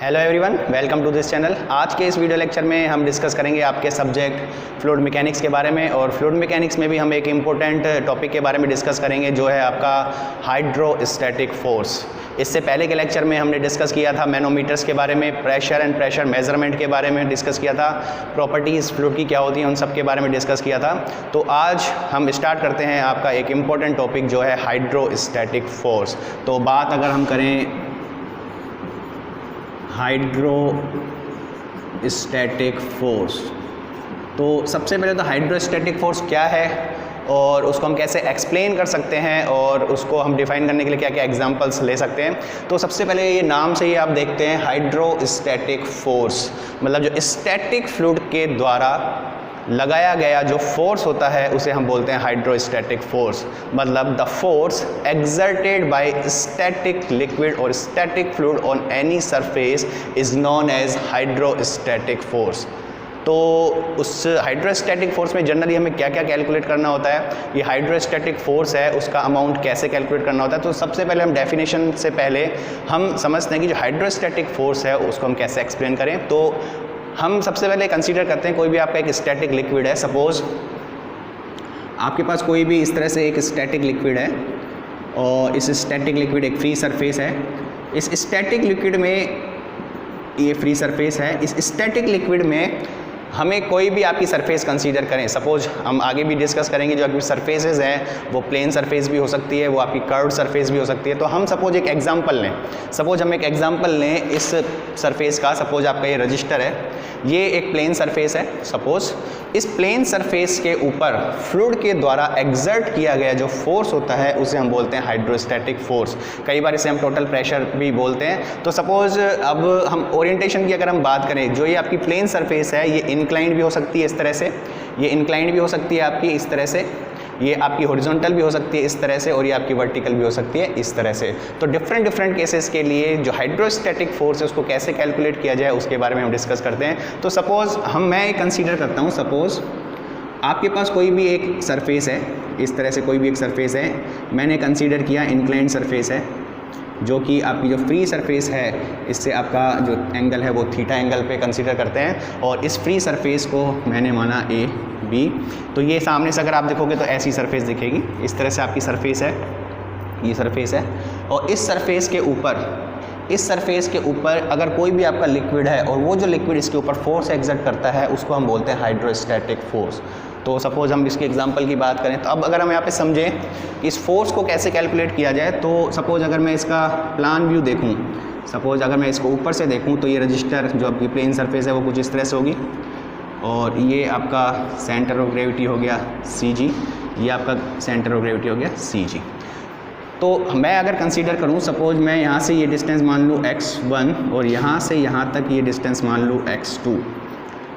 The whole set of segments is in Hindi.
Hello everyone, welcome to this channel. आज के इस वीडियो लेक्चर में हम डिस्कस करेंगे आपके सब्जेक्ट फ्लूइड मैकेनिक्स के बारे में। और फ्लूइड मैकेनिक्स में भी हम एक इम्पोर्टेंट टॉपिक के बारे में डिस्कस करेंगे जो है आपका हाइड्रोस्टैटिक फोर्स। इससे पहले के लेक्चर में हमने डिस्कस किया था मैनोमीटर्स के बारे में, प्रेशर एंड प्रेशर मेजरमेंट के बारे में डिस्कस किया था, प्रॉपर्टीज़ फ्लूइड की क्या होती हैं उन सब के बारे में डिस्कस किया था। तो आज हम स्टार्ट करते हैं आपका एक इम्पोर्टेंट टॉपिक जो है हाइड्रोस्टैटिक फोर्स। तो बात अगर हम करें हाइड्रोस्टैटिक फोर्स, तो सबसे पहले तो हाइड्रोस्टैटिक फोर्स क्या है और उसको हम कैसे एक्सप्लेन कर सकते हैं और उसको हम डिफाइन करने के लिए क्या क्या एग्जांपल्स ले सकते हैं। तो सबसे पहले ये नाम से ही आप देखते हैं हाइड्रोस्टैटिक फोर्स, मतलब जो स्टैटिक फ्लूइड के द्वारा लगाया गया जो फोर्स होता है उसे हम बोलते हैं हाइड्रोस्टैटिक फोर्स। मतलब the force exerted by static liquid और static fluid on any surface is known as hydrostatic force. तो उस हाइड्रोस्टैटिक फोर्स में जनरली हमें क्या क्या कैलकुलेट करना होता है, ये हाइड्रोस्टैटिक फोर्स है उसका अमाउंट कैसे कैलकुलेट करना होता है। तो सबसे पहले हम डेफिनेशन से पहले हम समझते हैं कि जो हाइड्रोस्टैटिक फोर्स है उसको हम कैसे एक्सप्लेन करें। तो हम सबसे पहले कंसीडर करते हैं कोई भी आपका एक स्टैटिक लिक्विड है। सपोज आपके पास कोई भी इस तरह से एक स्टैटिक लिक्विड है और इस स्टैटिक लिक्विड एक फ्री सरफेस है। इस स्टैटिक लिक्विड में ये फ्री सरफेस है। इस स्टैटिक लिक्विड में हमें कोई भी आपकी सरफेस कंसीडर करें। सपोज हम आगे भी डिस्कस करेंगे जो आपकी सरफेसेस हैं वो प्लेन सरफेस भी हो सकती है, वो आपकी कर्व्ड सरफेस भी हो सकती है। तो हम सपोज एक एग्जांपल लें, सपोज हम एक एग्जांपल लें इस सरफेस का। सपोज आपका ये रजिस्टर है, ये एक प्लेन सरफेस है। सपोज इस प्लेन सरफेस के ऊपर फ्लूइड के द्वारा एक्सर्ट किया गया जो फोर्स होता है उसे हम बोलते हैं हाइड्रोस्टैटिक फोर्स। कई बार इसे हम टोटल प्रेशर भी बोलते हैं। तो सपोज अब हम ओरिएंटेशन की अगर हम बात करें, जो ये आपकी प्लेन सरफेस है ये इंक्लाइंड भी हो सकती है इस तरह से, ये इंक्लाइंड भी हो सकती है आपकी इस तरह से, ये आपकी हॉरिजॉन्टल भी हो सकती है इस तरह से, और ये आपकी वर्टिकल भी हो सकती है इस तरह से। तो डिफरेंट केसेस के लिए जो हाइड्रोस्टैटिक फोर्स है उसको कैसे कैलकुलेट किया जाए उसके बारे में हम डिस्कस करते हैं। तो सपोज मैं कंसीडर करता हूँ, सपोज आपके पास कोई भी एक सरफेस है, इस तरह से कोई भी एक सरफेस है, मैंने कंसीडर किया इंक्लाइंड सरफेस है, जो कि आपकी जो फ्री सरफेस है इससे आपका जो एंगल है वो थीटा एंगल पे कंसीडर करते हैं। और इस फ्री सरफेस को मैंने माना ए बी। तो ये सामने से अगर आप देखोगे तो ऐसी सरफेस दिखेगी, इस तरह से आपकी सरफेस है, ये सरफेस है। और इस सरफेस के ऊपर अगर कोई भी आपका लिक्विड है और वो जो लिक्विड इसके ऊपर फोर्स एक्सर्ट करता है उसको हम बोलते हैं हाइड्रोस्टैटिक फोर्स। तो सपोज हम इसके एग्जांपल की बात करें, तो अब अगर हम यहाँ पे समझें इस फोर्स को कैसे कैलकुलेट किया जाए, तो सपोज अगर मैं इसका प्लान व्यू देखूँ, सपोज अगर मैं इसको ऊपर से देखूँ तो ये रजिस्टर जो आपकी प्लेन सरफेस है वो कुछ इस तरह से होगी, और ये आपका सेंटर ऑफ ग्रेविटी हो गया CG, ये आपका सेंटर ऑफ ग्रेविटी हो गया CG। तो मैं अगर कंसीडर करूं, सपोज मैं यहाँ से ये डिस्टेंस मान लूँ x1 और यहाँ से यहाँ तक ये डिस्टेंस मान लूँ x2,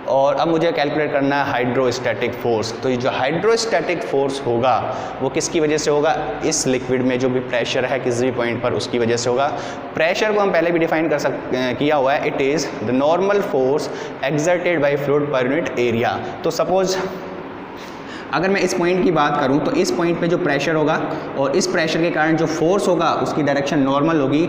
और अब मुझे कैलकुलेट करना है हाइड्रोस्टैटिक फोर्स। तो ये जो हाइड्रोस्टैटिक फोर्स होगा वो किसकी वजह से होगा, इस लिक्विड में जो भी प्रेशर है किसी भी पॉइंट पर उसकी वजह से होगा। प्रेशर को हम पहले भी डिफाइन किया हुआ है, it is the normal force exerted bye fluid per unit area. तो सपोज अगर मैं इस पॉइंट की बात करूं तो इस पॉइंट पे जो प्रेशर होगा और इस प्रेशर के कारण जो फोर्स होगा उसकी डायरेक्शन नॉर्मल होगी।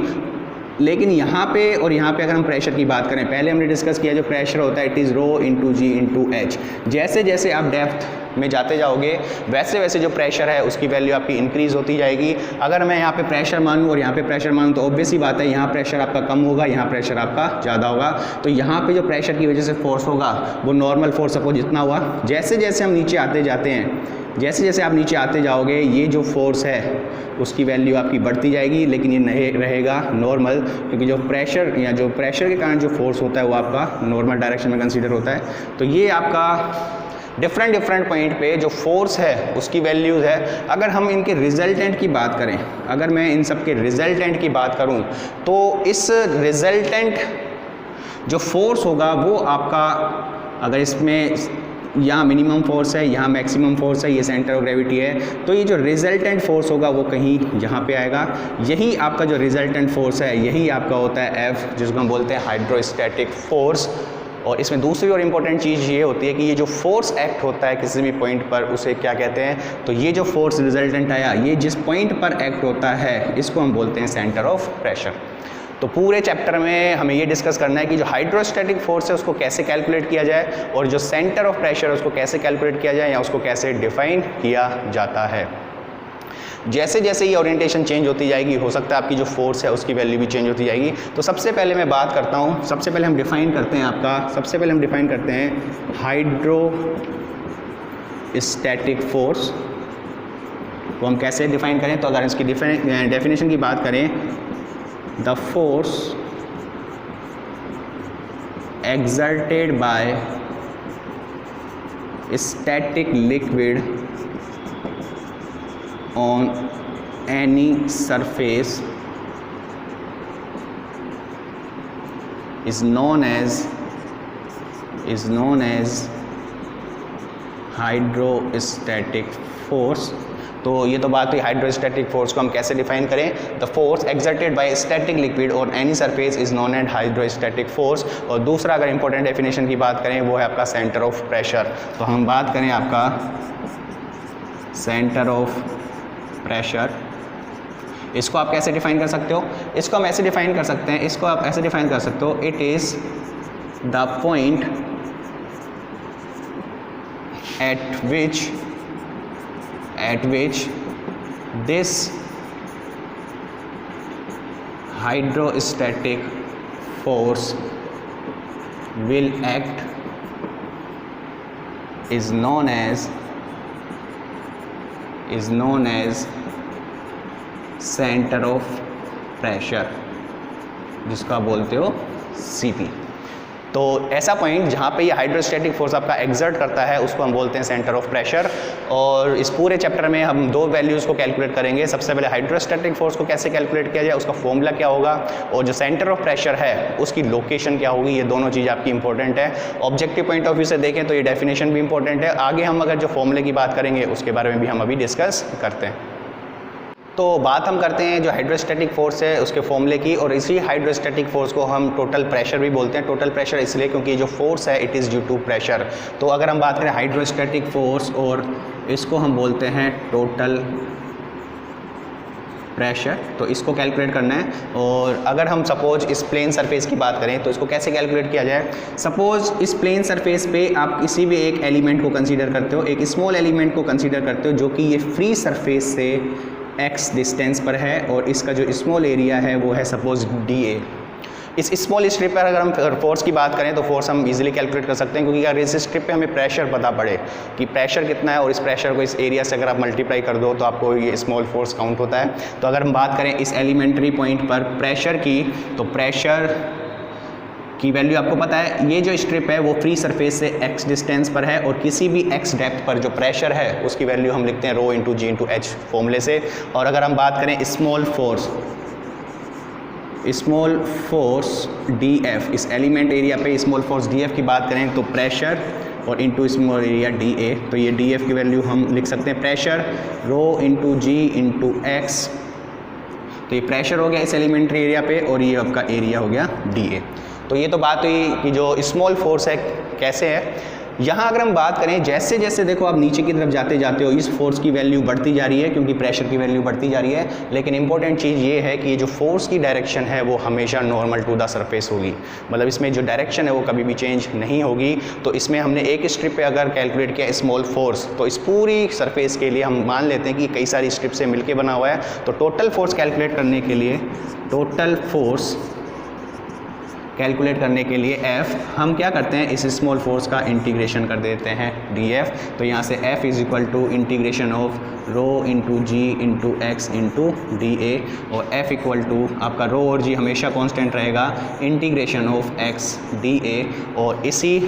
लेकिन यहाँ पे और यहाँ पे अगर हम प्रेशर की बात करें, पहले हमने डिस्कस किया जो प्रेशर होता है it is rho into ji into h. जैसे जैसे आप डेप्थ में जाते जाओगे वैसे वैसे जो प्रेशर है उसकी वैल्यू आपकी इंक्रीज़ होती जाएगी। अगर मैं यहाँ पे प्रेशर मानूँ और यहाँ पे प्रेशर मानूँ तो ऑब्वियस ही बात है यहाँ प्रेशर आपका कम होगा, यहाँ प्रेशर आपका ज़्यादा होगा। तो यहाँ पे जो प्रेशर की वजह से फोर्स होगा वो नॉर्मल फोर्स सपोज जितना हुआ, जैसे जैसे हम नीचे आते जाते हैं, जैसे जैसे आप नीचे आते जाओगे ये जो फोर्स है उसकी वैल्यू आपकी बढ़ती जाएगी, लेकिन ये नहीं रहेगा नॉर्मल, क्योंकि जो प्रेशर या जो प्रेशर के कारण जो फोर्स होता है वो आपका नॉर्मल डायरेक्शन में कंसीडर होता है। तो ये आपका डिफरेंट पॉइंट पे जो फोर्स है उसकी वैल्यूज़ है। अगर हम इनके रिजल्टेंट की बात करें, अगर मैं इन सब के रिजल्टेंट की बात करूँ तो इस रिजल्टेंट जो फोर्स होगा वो आपका, अगर इसमें यहाँ मिनिमम फोर्स है, यहाँ मैक्सिमम फोर्स है, ये सेंटर ऑफ ग्रेविटी है, तो ये जो रिजल्टेंट फोर्स होगा वो कहीं यहाँ पे आएगा। यही आपका जो रिजल्टेंट फोर्स है यही आपका होता है F, जिसको हम बोलते हैं हाइड्रोस्टैटिक फोर्स। और इसमें दूसरी और इम्पोर्टेंट चीज़ ये होती है कि ये जो फोर्स एक्ट होता है किसी भी पॉइंट पर उसे क्या कहते हैं, तो ये जो फोर्स रिजल्टेंट आया ये जिस पॉइंट पर एक्ट होता है इसको हम बोलते हैं सेंटर ऑफ प्रेशर। तो पूरे चैप्टर में हमें ये डिस्कस करना है कि जो हाइड्रोस्टैटिक फोर्स है उसको कैसे कैलकुलेट किया जाए और जो सेंटर ऑफ प्रेशर है उसको कैसे कैलकुलेट किया जाए या उसको कैसे डिफाइन किया जाता है। जैसे जैसे ये ओरिएंटेशन चेंज होती जाएगी, हो सकता है आपकी जो फोर्स है उसकी वैल्यू भी चेंज होती जाएगी। तो सबसे पहले मैं बात करता हूँ, सबसे पहले हम डिफाइन करते हैं हाइड्रोस्टैटिक फोर्स को हम कैसे डिफाइन करें। तो अगर इसकी डेफिनेशन की बात करें, the force exerted by static liquid on any surface is known as hydrostatic force. तो ये तो बात हुई हाइड्रोस्टैटिक फोर्स को हम कैसे डिफाइन करें। The force exerted by static liquid और any surface is known as hydrostatic force. और दूसरा अगर इंपॉर्टेंट डेफिनेशन की बात करें वो है आपका सेंटर ऑफ प्रेशर। तो हम बात करें आपका सेंटर ऑफ प्रेशर, इसको आप कैसे डिफाइन कर सकते हो। इसको हम ऐसे डिफाइन कर सकते हैं, इसको आप ऐसे डिफाइन कर सकते हो, it is the point at which this hydrostatic force will act is known as center of pressure, जिसको आप बोलते हो CP। तो ऐसा पॉइंट जहाँ पे ये हाइड्रोस्टैटिक फोर्स आपका एक्सर्ट करता है उसको हम बोलते हैं सेंटर ऑफ प्रेशर। और इस पूरे चैप्टर में हम दो वैल्यूज़ को कैलकुलेट करेंगे। सबसे पहले हाइड्रोस्टैटिक फोर्स को कैसे कैलकुलेट किया जाए, उसका फॉर्मूला क्या होगा, और जो सेंटर ऑफ प्रेशर है उसकी लोकेशन क्या होगी। ये दोनों चीज़ आपकी इंपॉर्टेंट है। ऑब्जेक्टिव पॉइंट ऑफ व्यू से देखें तो ये डेफिनेशन भी इंपॉर्टेंट है। आगे हम अगर जो फॉर्मूले की बात करेंगे उसके बारे में भी हम अभी डिस्कस करते हैं। तो बात हम करते हैं जो हाइड्रोस्टैटिक फोर्स है उसके फॉर्मूले की, और इसी हाइड्रोस्टैटिक फोर्स को हम टोटल प्रेशर भी बोलते हैं। टोटल प्रेशर इसलिए क्योंकि जो फोर्स है it is due to pressure. तो अगर हम बात करें हाइड्रोस्टैटिक फोर्स और इसको हम बोलते हैं टोटल प्रेशर, तो इसको कैलकुलेट करना है। और अगर हम सपोज इस प्लेन सरफेस की बात करें तो इसको कैसे कैलकुलेट किया जाए। सपोज इस प्लेन सरफेस पे आप किसी भी एक एलिमेंट को कंसीडर करते हो, एक स्मॉल एलिमेंट को कंसीडर करते हो जो कि ये फ्री सरफेस से x डिस्टेंस पर है, और इसका जो स्मॉल एरिया है वो है सपोज dA। इस स्मॉल स्ट्रिप पर अगर हम फोर्स की बात करें तो फोर्स हम इजीली कैलकुलेट कर सकते हैं, क्योंकि अगर इस स्ट्रिप पे हमें प्रेशर पता पड़े कि प्रेशर कितना है और इस प्रेशर को इस एरिया से अगर आप मल्टीप्लाई कर दो तो आपको ये स्मॉल फोर्स काउंट होता है। तो अगर हम बात करें इस एलिमेंट्री पॉइंट पर प्रेशर की, तो प्रेशर की वैल्यू आपको पता है, ये जो स्ट्रिप है वो फ्री सरफेस से x डिस्टेंस पर है, और किसी भी x डेप्थ पर जो प्रेशर है उसकी वैल्यू हम लिखते हैं रो इंटू जी इंटू एच फॉर्मूले से। और अगर हम बात करें स्मॉल फोर्स dF, इस एलिमेंट एरिया पे स्मॉल फोर्स dF की बात करें तो प्रेशर और इंटू स्मॉल एरिया dA, तो ये dF की वैल्यू हम लिख सकते हैं प्रेशर रो इंटू जी इंटू एक्स। तो ये प्रेशर हो गया इस एलिमेंट्री एरिया पे, और ये आपका एरिया हो गया dA। तो ये तो बात हुई कि जो स्मॉल फोर्स है कैसे है। यहाँ अगर हम बात करें, जैसे जैसे देखो आप नीचे की तरफ जाते जाते हो इस फोर्स की वैल्यू बढ़ती जा रही है क्योंकि प्रेशर की वैल्यू बढ़ती जा रही है। लेकिन इंपॉर्टेंट चीज़ ये है कि ये जो फोर्स की डायरेक्शन है वो हमेशा नॉर्मल टू द सरफेस होगी, मतलब इसमें जो डायरेक्शन है वो कभी भी चेंज नहीं होगी। तो इसमें हमने एक स्ट्रिप पे अगर कैलकुलेट किया स्मॉल फोर्स, तो इस पूरी सरफेस के लिए हम मान लेते हैं कि कई सारी स्ट्रिप से मिलकर बना हुआ है। तो टोटल फोर्स कैलकुलेट करने के लिए F हम क्या करते हैं, इस स्मॉल फोर्स का इंटीग्रेशन कर देते हैं dF। तो यहाँ से F is equal to integration of rho into ji into x into dA, और F इक्वल टू आपका रो और जी हमेशा कांस्टेंट रहेगा, इंटीग्रेशन ऑफ x dA। और इसी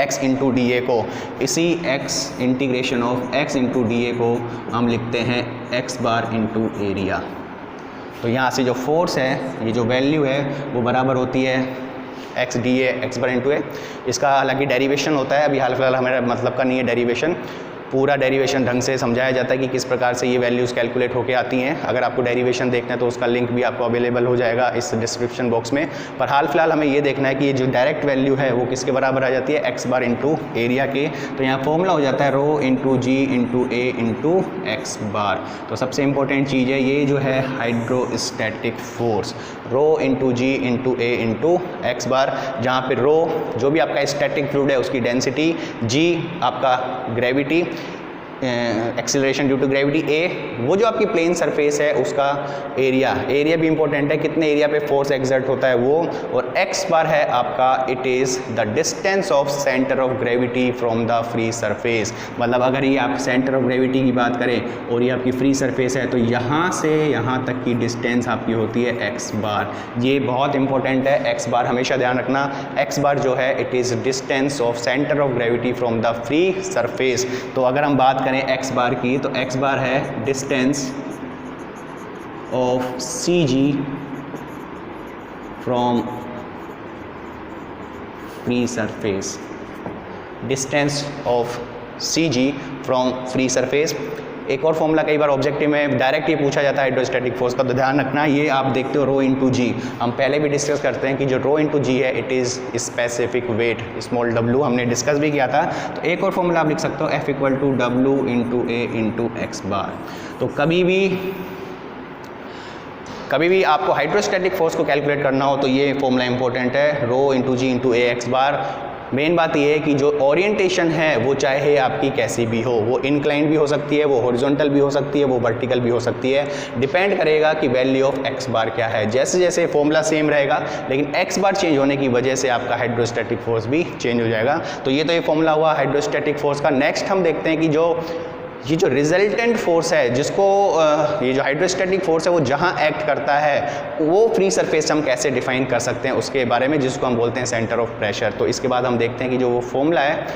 x इंटू dA को, इसी x integration of x into dA को हम लिखते हैं x बार इंटू एरिया। तो यहाँ से जो फोर्स है, ये जो वैल्यू है वो बराबर होती है x dA x bar into ए। इसका हालांकि डेरिवेशन होता है, अभी हाल फिलहाल हमारा मतलब का नहीं है डेरिवेशन, पूरा डेरिवेशन ढंग से समझाया जाता है कि किस प्रकार से ये वैल्यूज़ कैलकुलेट होके आती हैं। अगर आपको डेरिवेशन देखना है तो उसका लिंक भी आपको अवेलेबल हो जाएगा इस डिस्क्रिप्शन बॉक्स में। पर हाल फिलहाल हमें ये देखना है कि ये जो डायरेक्ट वैल्यू है वो किसके बराबर आ जाती है, x बार इंटू एरिया के। तो यहाँ फॉर्मूला हो जाता है रो into ji into A into x bar. तो सबसे इंपॉर्टेंट चीज़ है ये जो है hydrostatic force, row into ji into A into x बार, जहाँ पे रो जो भी आपका स्टैटिक फ्लूइड है उसकी डेंसिटी, जी आपका gravity acceleration due to gravity, A वो जो आपकी प्लेन सरफेस है उसका एरिया, एरिया भी इंपॉर्टेंट है, कितने एरिया पे फोर्स एक्सर्ट होता है वो, और एक्स बार है आपका it is the distance of centre of gravity from the free surface. मतलब अगर ये आप सेंटर ऑफ ग्रेविटी की बात करें और ये आपकी फ्री सरफेस है तो यहाँ से यहाँ तक की डिस्टेंस आपकी होती है एक्स बार। ये बहुत इंपॉर्टेंट है, एक्स बार हमेशा ध्यान रखना। एक्स बार जो है it is distance of centre of gravity from the free surface. तो अगर हम बात करें एक्स बार की तो एक्स बार है distance of C G from free surface, distance of C G from free surface. एक और फॉर्मूला कई बार ऑब्जेक्टिव में डायरेक्ट ही पूछा जाता है हाइड्रोस्टैटिक फोर्स का, तो ध्यान रखना ये आप देखते हो रो इंटू जी। हम पहले भी डिस्कस करते हैं कि जो रो इंटू जी है it is specific weight, small W हमने डिस्कस भी किया था। तो एक और फॉर्मूला आप लिख सकते हो F equal to W into A into x bar. तो कभी भी आपको हाइड्रोस्टैटिक फोर्स को कैलकुलेट करना हो तो ये फॉर्मूला इंपॉर्टेंट है, रो इंटू जी इंटू ए एक्स बार। मेन बात ये है कि जो ओरिएंटेशन है वो चाहे आपकी कैसी भी हो, वो इंक्लाइंड भी हो सकती है, वो हॉरिजॉन्टल भी हो सकती है, वो वर्टिकल भी हो सकती है, डिपेंड करेगा कि वैल्यू ऑफ एक्स बार क्या है। जैसे जैसे फॉर्मूला सेम रहेगा लेकिन एक्स बार चेंज होने की वजह से आपका हाइड्रोस्टैटिक फोर्स भी चेंज हो जाएगा। तो ये तो ये फॉर्मूला हुआ हाइड्रोस्टैटिक फोर्स का। नेक्स्ट हम देखते हैं कि ये जो रिजल्टेंट फोर्स है जिसको ये जो हाइड्रोस्टैटिक फोर्स है वो जहाँ एक्ट करता है वो फ्री सरफेस हम कैसे डिफाइन कर सकते हैं उसके बारे में, जिसको हम बोलते हैं सेंटर ऑफ प्रेशर। तो इसके बाद हम देखते हैं कि जो वो फॉर्मूला है,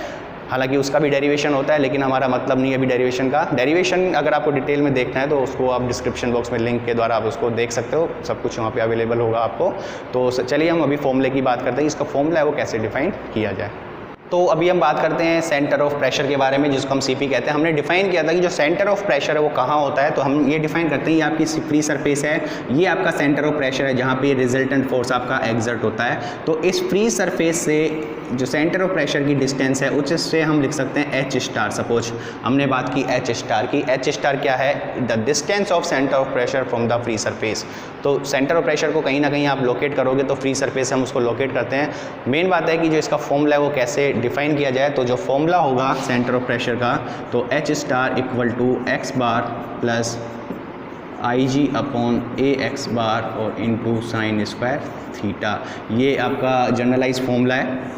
हालांकि उसका भी डेरिवेशन होता है लेकिन हमारा मतलब नहीं है अभी डेरिवेशन का। डेरिवेशन अगर आपको डिटेल में देखना है तो उसको आप डिस्क्रिप्शन बॉक्स में लिंक के द्वारा आप उसको देख सकते हो, सब कुछ वहाँ पे अवेलेबल होगा आपको। तो चलिए हम अभी फॉर्मूले की बात करते हैं, इसका फॉर्मूला है वो कैसे डिफाइन किया जाए। तो अभी हम बात करते हैं सेंटर ऑफ प्रेशर के बारे में, जिसको हम सीपी कहते हैं। हमने डिफाइन किया था कि जो सेंटर ऑफ प्रेशर है वो कहाँ होता है, तो हम ये डिफाइन करते हैं ये आपकी फ्री सरफेस है, ये आपका सेंटर ऑफ प्रेशर है जहाँ पे रिजल्टेंट फोर्स आपका एक्सर्ट होता है। तो इस फ्री सरफेस से जो सेंटर ऑफ प्रेशर की डिस्टेंस है उससे हम लिख सकते हैं एच स्टार। सपोज हमने बात की एच स्टार की, एच स्टार क्या है, the distance of centre of pressure from the free surface. तो सेंटर ऑफ प्रेशर को कहीं ना कहीं आप लोकेट करोगे तो फ्री सरफेस हम उसको लोकेट करते हैं। मेन बात है कि जो इसका फॉर्मूला है वो कैसे डिफाइन किया जाए। तो जो फॉर्मूला होगा सेंटर ऑफ प्रेशर का, तो H star equal to X bar plus I G upon A X bar और इंटू साइन स्क्वायर थीटा। ये आपका जनरलाइज फॉर्मूला है।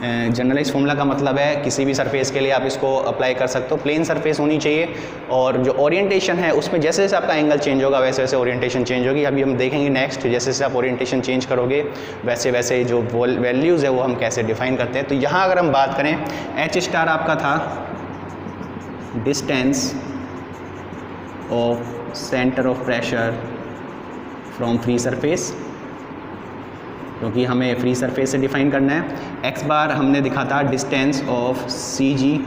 जनरलाइज फॉर्मूला का मतलब है किसी भी सरफेस के लिए आप इसको अप्लाई कर सकते हो। प्लेन सरफेस होनी चाहिए और जो ओरिएंटेशन है उसमें जैसे जैसे आपका एंगल चेंज होगा वैसे वैसे ओरिएंटेशन चेंज होगी। अभी हम देखेंगे नेक्स्ट, जैसे जैसे आप ओरिएंटेशन चेंज करोगे वैसे वैसे जो वैल्यूज़ है वो हम कैसे डिफाइन करते हैं। तो यहाँ अगर हम बात करें, एच स्टार आपका था distance of centre of pressure from free surface, क्योंकि हमें फ्री सरफेस से डिफाइन करना है। एक्स बार हमने दिखा था distance of C G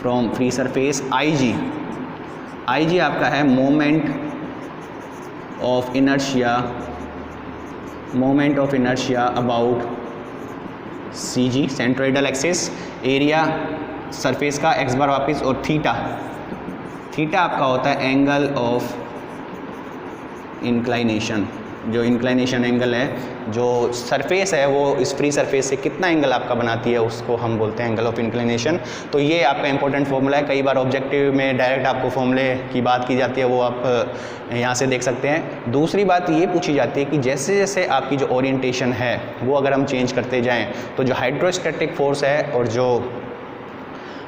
from free surface. I G आपका है moment of inertia about C G centroidal axis, area surface का एक्स बार वापस, और थीटा आपका होता है एंगल ऑफ इंक्लाइनेशन। जो इंक्लाइनेशन एंगल है जो सरफेस है वो इस फ्री सरफेस से कितना एंगल आपका बनाती है उसको हम बोलते हैं एंगल ऑफ इंक्लाइनेशन। तो ये आपका इंपॉर्टेंट फॉर्मूला है। कई बार ऑब्जेक्टिव में डायरेक्ट आपको फॉर्मूले की बात की जाती है, वो आप यहाँ से देख सकते हैं। दूसरी बात ये पूछी जाती है कि जैसे जैसे आपकी जो ओरिएंटेशन है वो अगर हम चेंज करते जाएँ तो जो हाइड्रोस्टैटिक फोर्स है और जो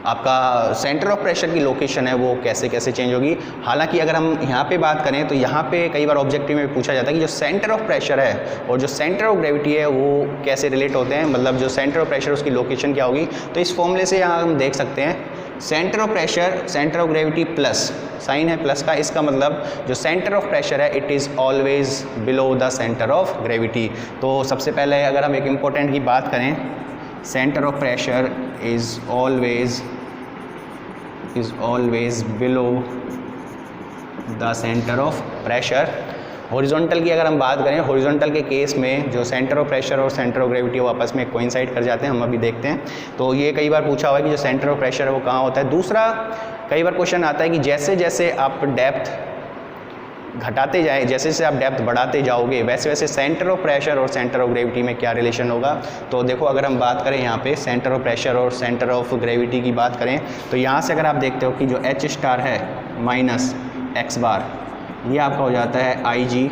आपका सेंटर ऑफ प्रेशर की लोकेशन है वो कैसे कैसे चेंज होगी। हालांकि अगर हम यहाँ पे बात करें तो यहाँ पे कई बार ऑब्जेक्टिव में पूछा जाता है कि जो सेंटर ऑफ प्रेशर है और जो सेंटर ऑफ ग्रेविटी है वो कैसे रिलेट होते हैं, मतलब जो सेंटर ऑफ प्रेशर उसकी लोकेशन क्या होगी। तो इस फॉर्मूले से यहाँ हम देख सकते हैं centre of pressure centre of gravity plus, sign है प्लस का, इसका मतलब जो सेंटर ऑफ प्रेशर है it is always below the centre of gravity. तो सबसे पहले अगर हम एक इम्पोर्टेंट की बात करें, centre of pressure is always below the centre of pressure. Horizontal की अगर हम बात करें, हॉरिजॉन्टल के केस में जो सेंटर ऑफ प्रेशर और सेंटर ऑफ ग्रेविटी वो आपस में कोइंसाइड कर जाते हैं, हम अभी देखते हैं। तो ये कई बार पूछा हुआ है कि जो सेंटर ऑफ प्रेशर है वो कहाँ होता है। दूसरा कई बार क्वेश्चन आता है कि जैसे जैसे आप डेप्थ घटाते जाए, जैसे जैसे आप डेप्थ बढ़ाते जाओगे वैसे वैसे सेंटर ऑफ प्रेशर और सेंटर ऑफ ग्रेविटी में क्या रिलेशन होगा। तो देखो अगर हम बात करें यहाँ पे सेंटर ऑफ प्रेशर और सेंटर ऑफ ग्रेविटी की बात करें तो यहाँ से अगर आप देखते हो कि जो एच स्टार है माइनस एक्स बार, ये आपका हो जाता है आई G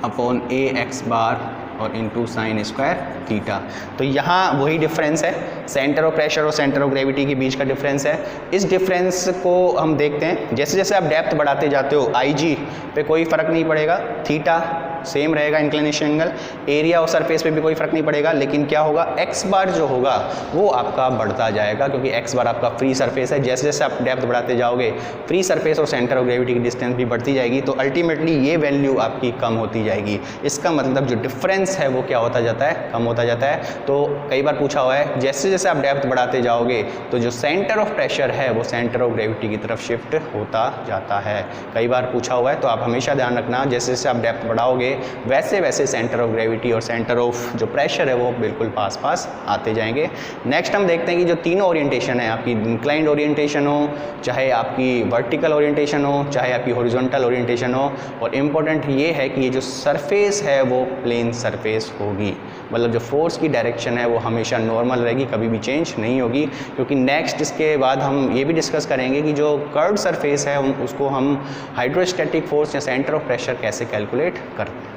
upon A X bar और इंटू साइन स्क्वायर थीटा। तो यहाँ वही डिफरेंस है, सेंटर ऑफ प्रेशर और सेंटर ऑफ ग्रेविटी के बीच का डिफरेंस है। इस डिफरेंस को हम देखते हैं, जैसे जैसे आप डेप्थ बढ़ाते जाते हो आई जी पे कोई फ़र्क नहीं पड़ेगा, थीटा सेम रहेगा इंक्लिनेशन एंगल, एरिया और सरफेस पे भी कोई फ़र्क नहीं पड़ेगा, लेकिन क्या होगा एक्स बार जो होगा वो आपका बढ़ता जाएगा, क्योंकि एक्स बार आपका फ्री सरफेस है। जैसे जैसे आप डेप्थ बढ़ाते जाओगे फ्री सरफेस और सेंटर ऑफ ग्रेविटी की डिस्टेंस भी बढ़ती जाएगी, तो अल्टीमेटली ये वैल्यू आपकी कम होती जाएगी। इसका मतलब जो डिफरेंस है वो क्या होता जाता है, कम होता जाता है। तो कई बार पूछा हुआ है जैसे जैसे आप डेप्थ बढ़ाते जाओगे तो जो सेंटर ऑफ प्रेशर है वो सेंटर ऑफ ग्रेविटी की तरफ शिफ्ट होता जाता है, कई बार पूछा हुआ है। तो आप हमेशा ध्यान रखना जैसे जैसे आप डेप्थ बढ़ाओगे वैसे वैसे सेंटर ऑफ ग्रेविटी और सेंटर ऑफ जो प्रेशर है वो बिल्कुल पास पास आते जाएंगे। नेक्स्ट हम देखते हैं कि जो तीनों ओरिएंटेशन है, आपकी इंक्लाइंड ओरिएंटेशन हो, चाहे आपकी वर्टिकल ओरिएंटेशन हो, चाहे आपकी हॉरिजॉन्टल ओरिएंटेशन हो, और इम्पोर्टेंट ये है कि ये जो सरफेस है वो प्लेन सरफेस होगी, मतलब जो फोर्स की डायरेक्शन है वो हमेशा नॉर्मल रहेगी, कभी भी चेंज नहीं होगी। क्योंकि नेक्स्ट इसके बाद हम ये भी डिस्कस करेंगे कि जो कर्व्ड सरफेस है उसको हम हाइड्रोस्टैटिक फोर्स या सेंटर ऑफ प्रेशर कैसे कैलकुलेट करते हैं।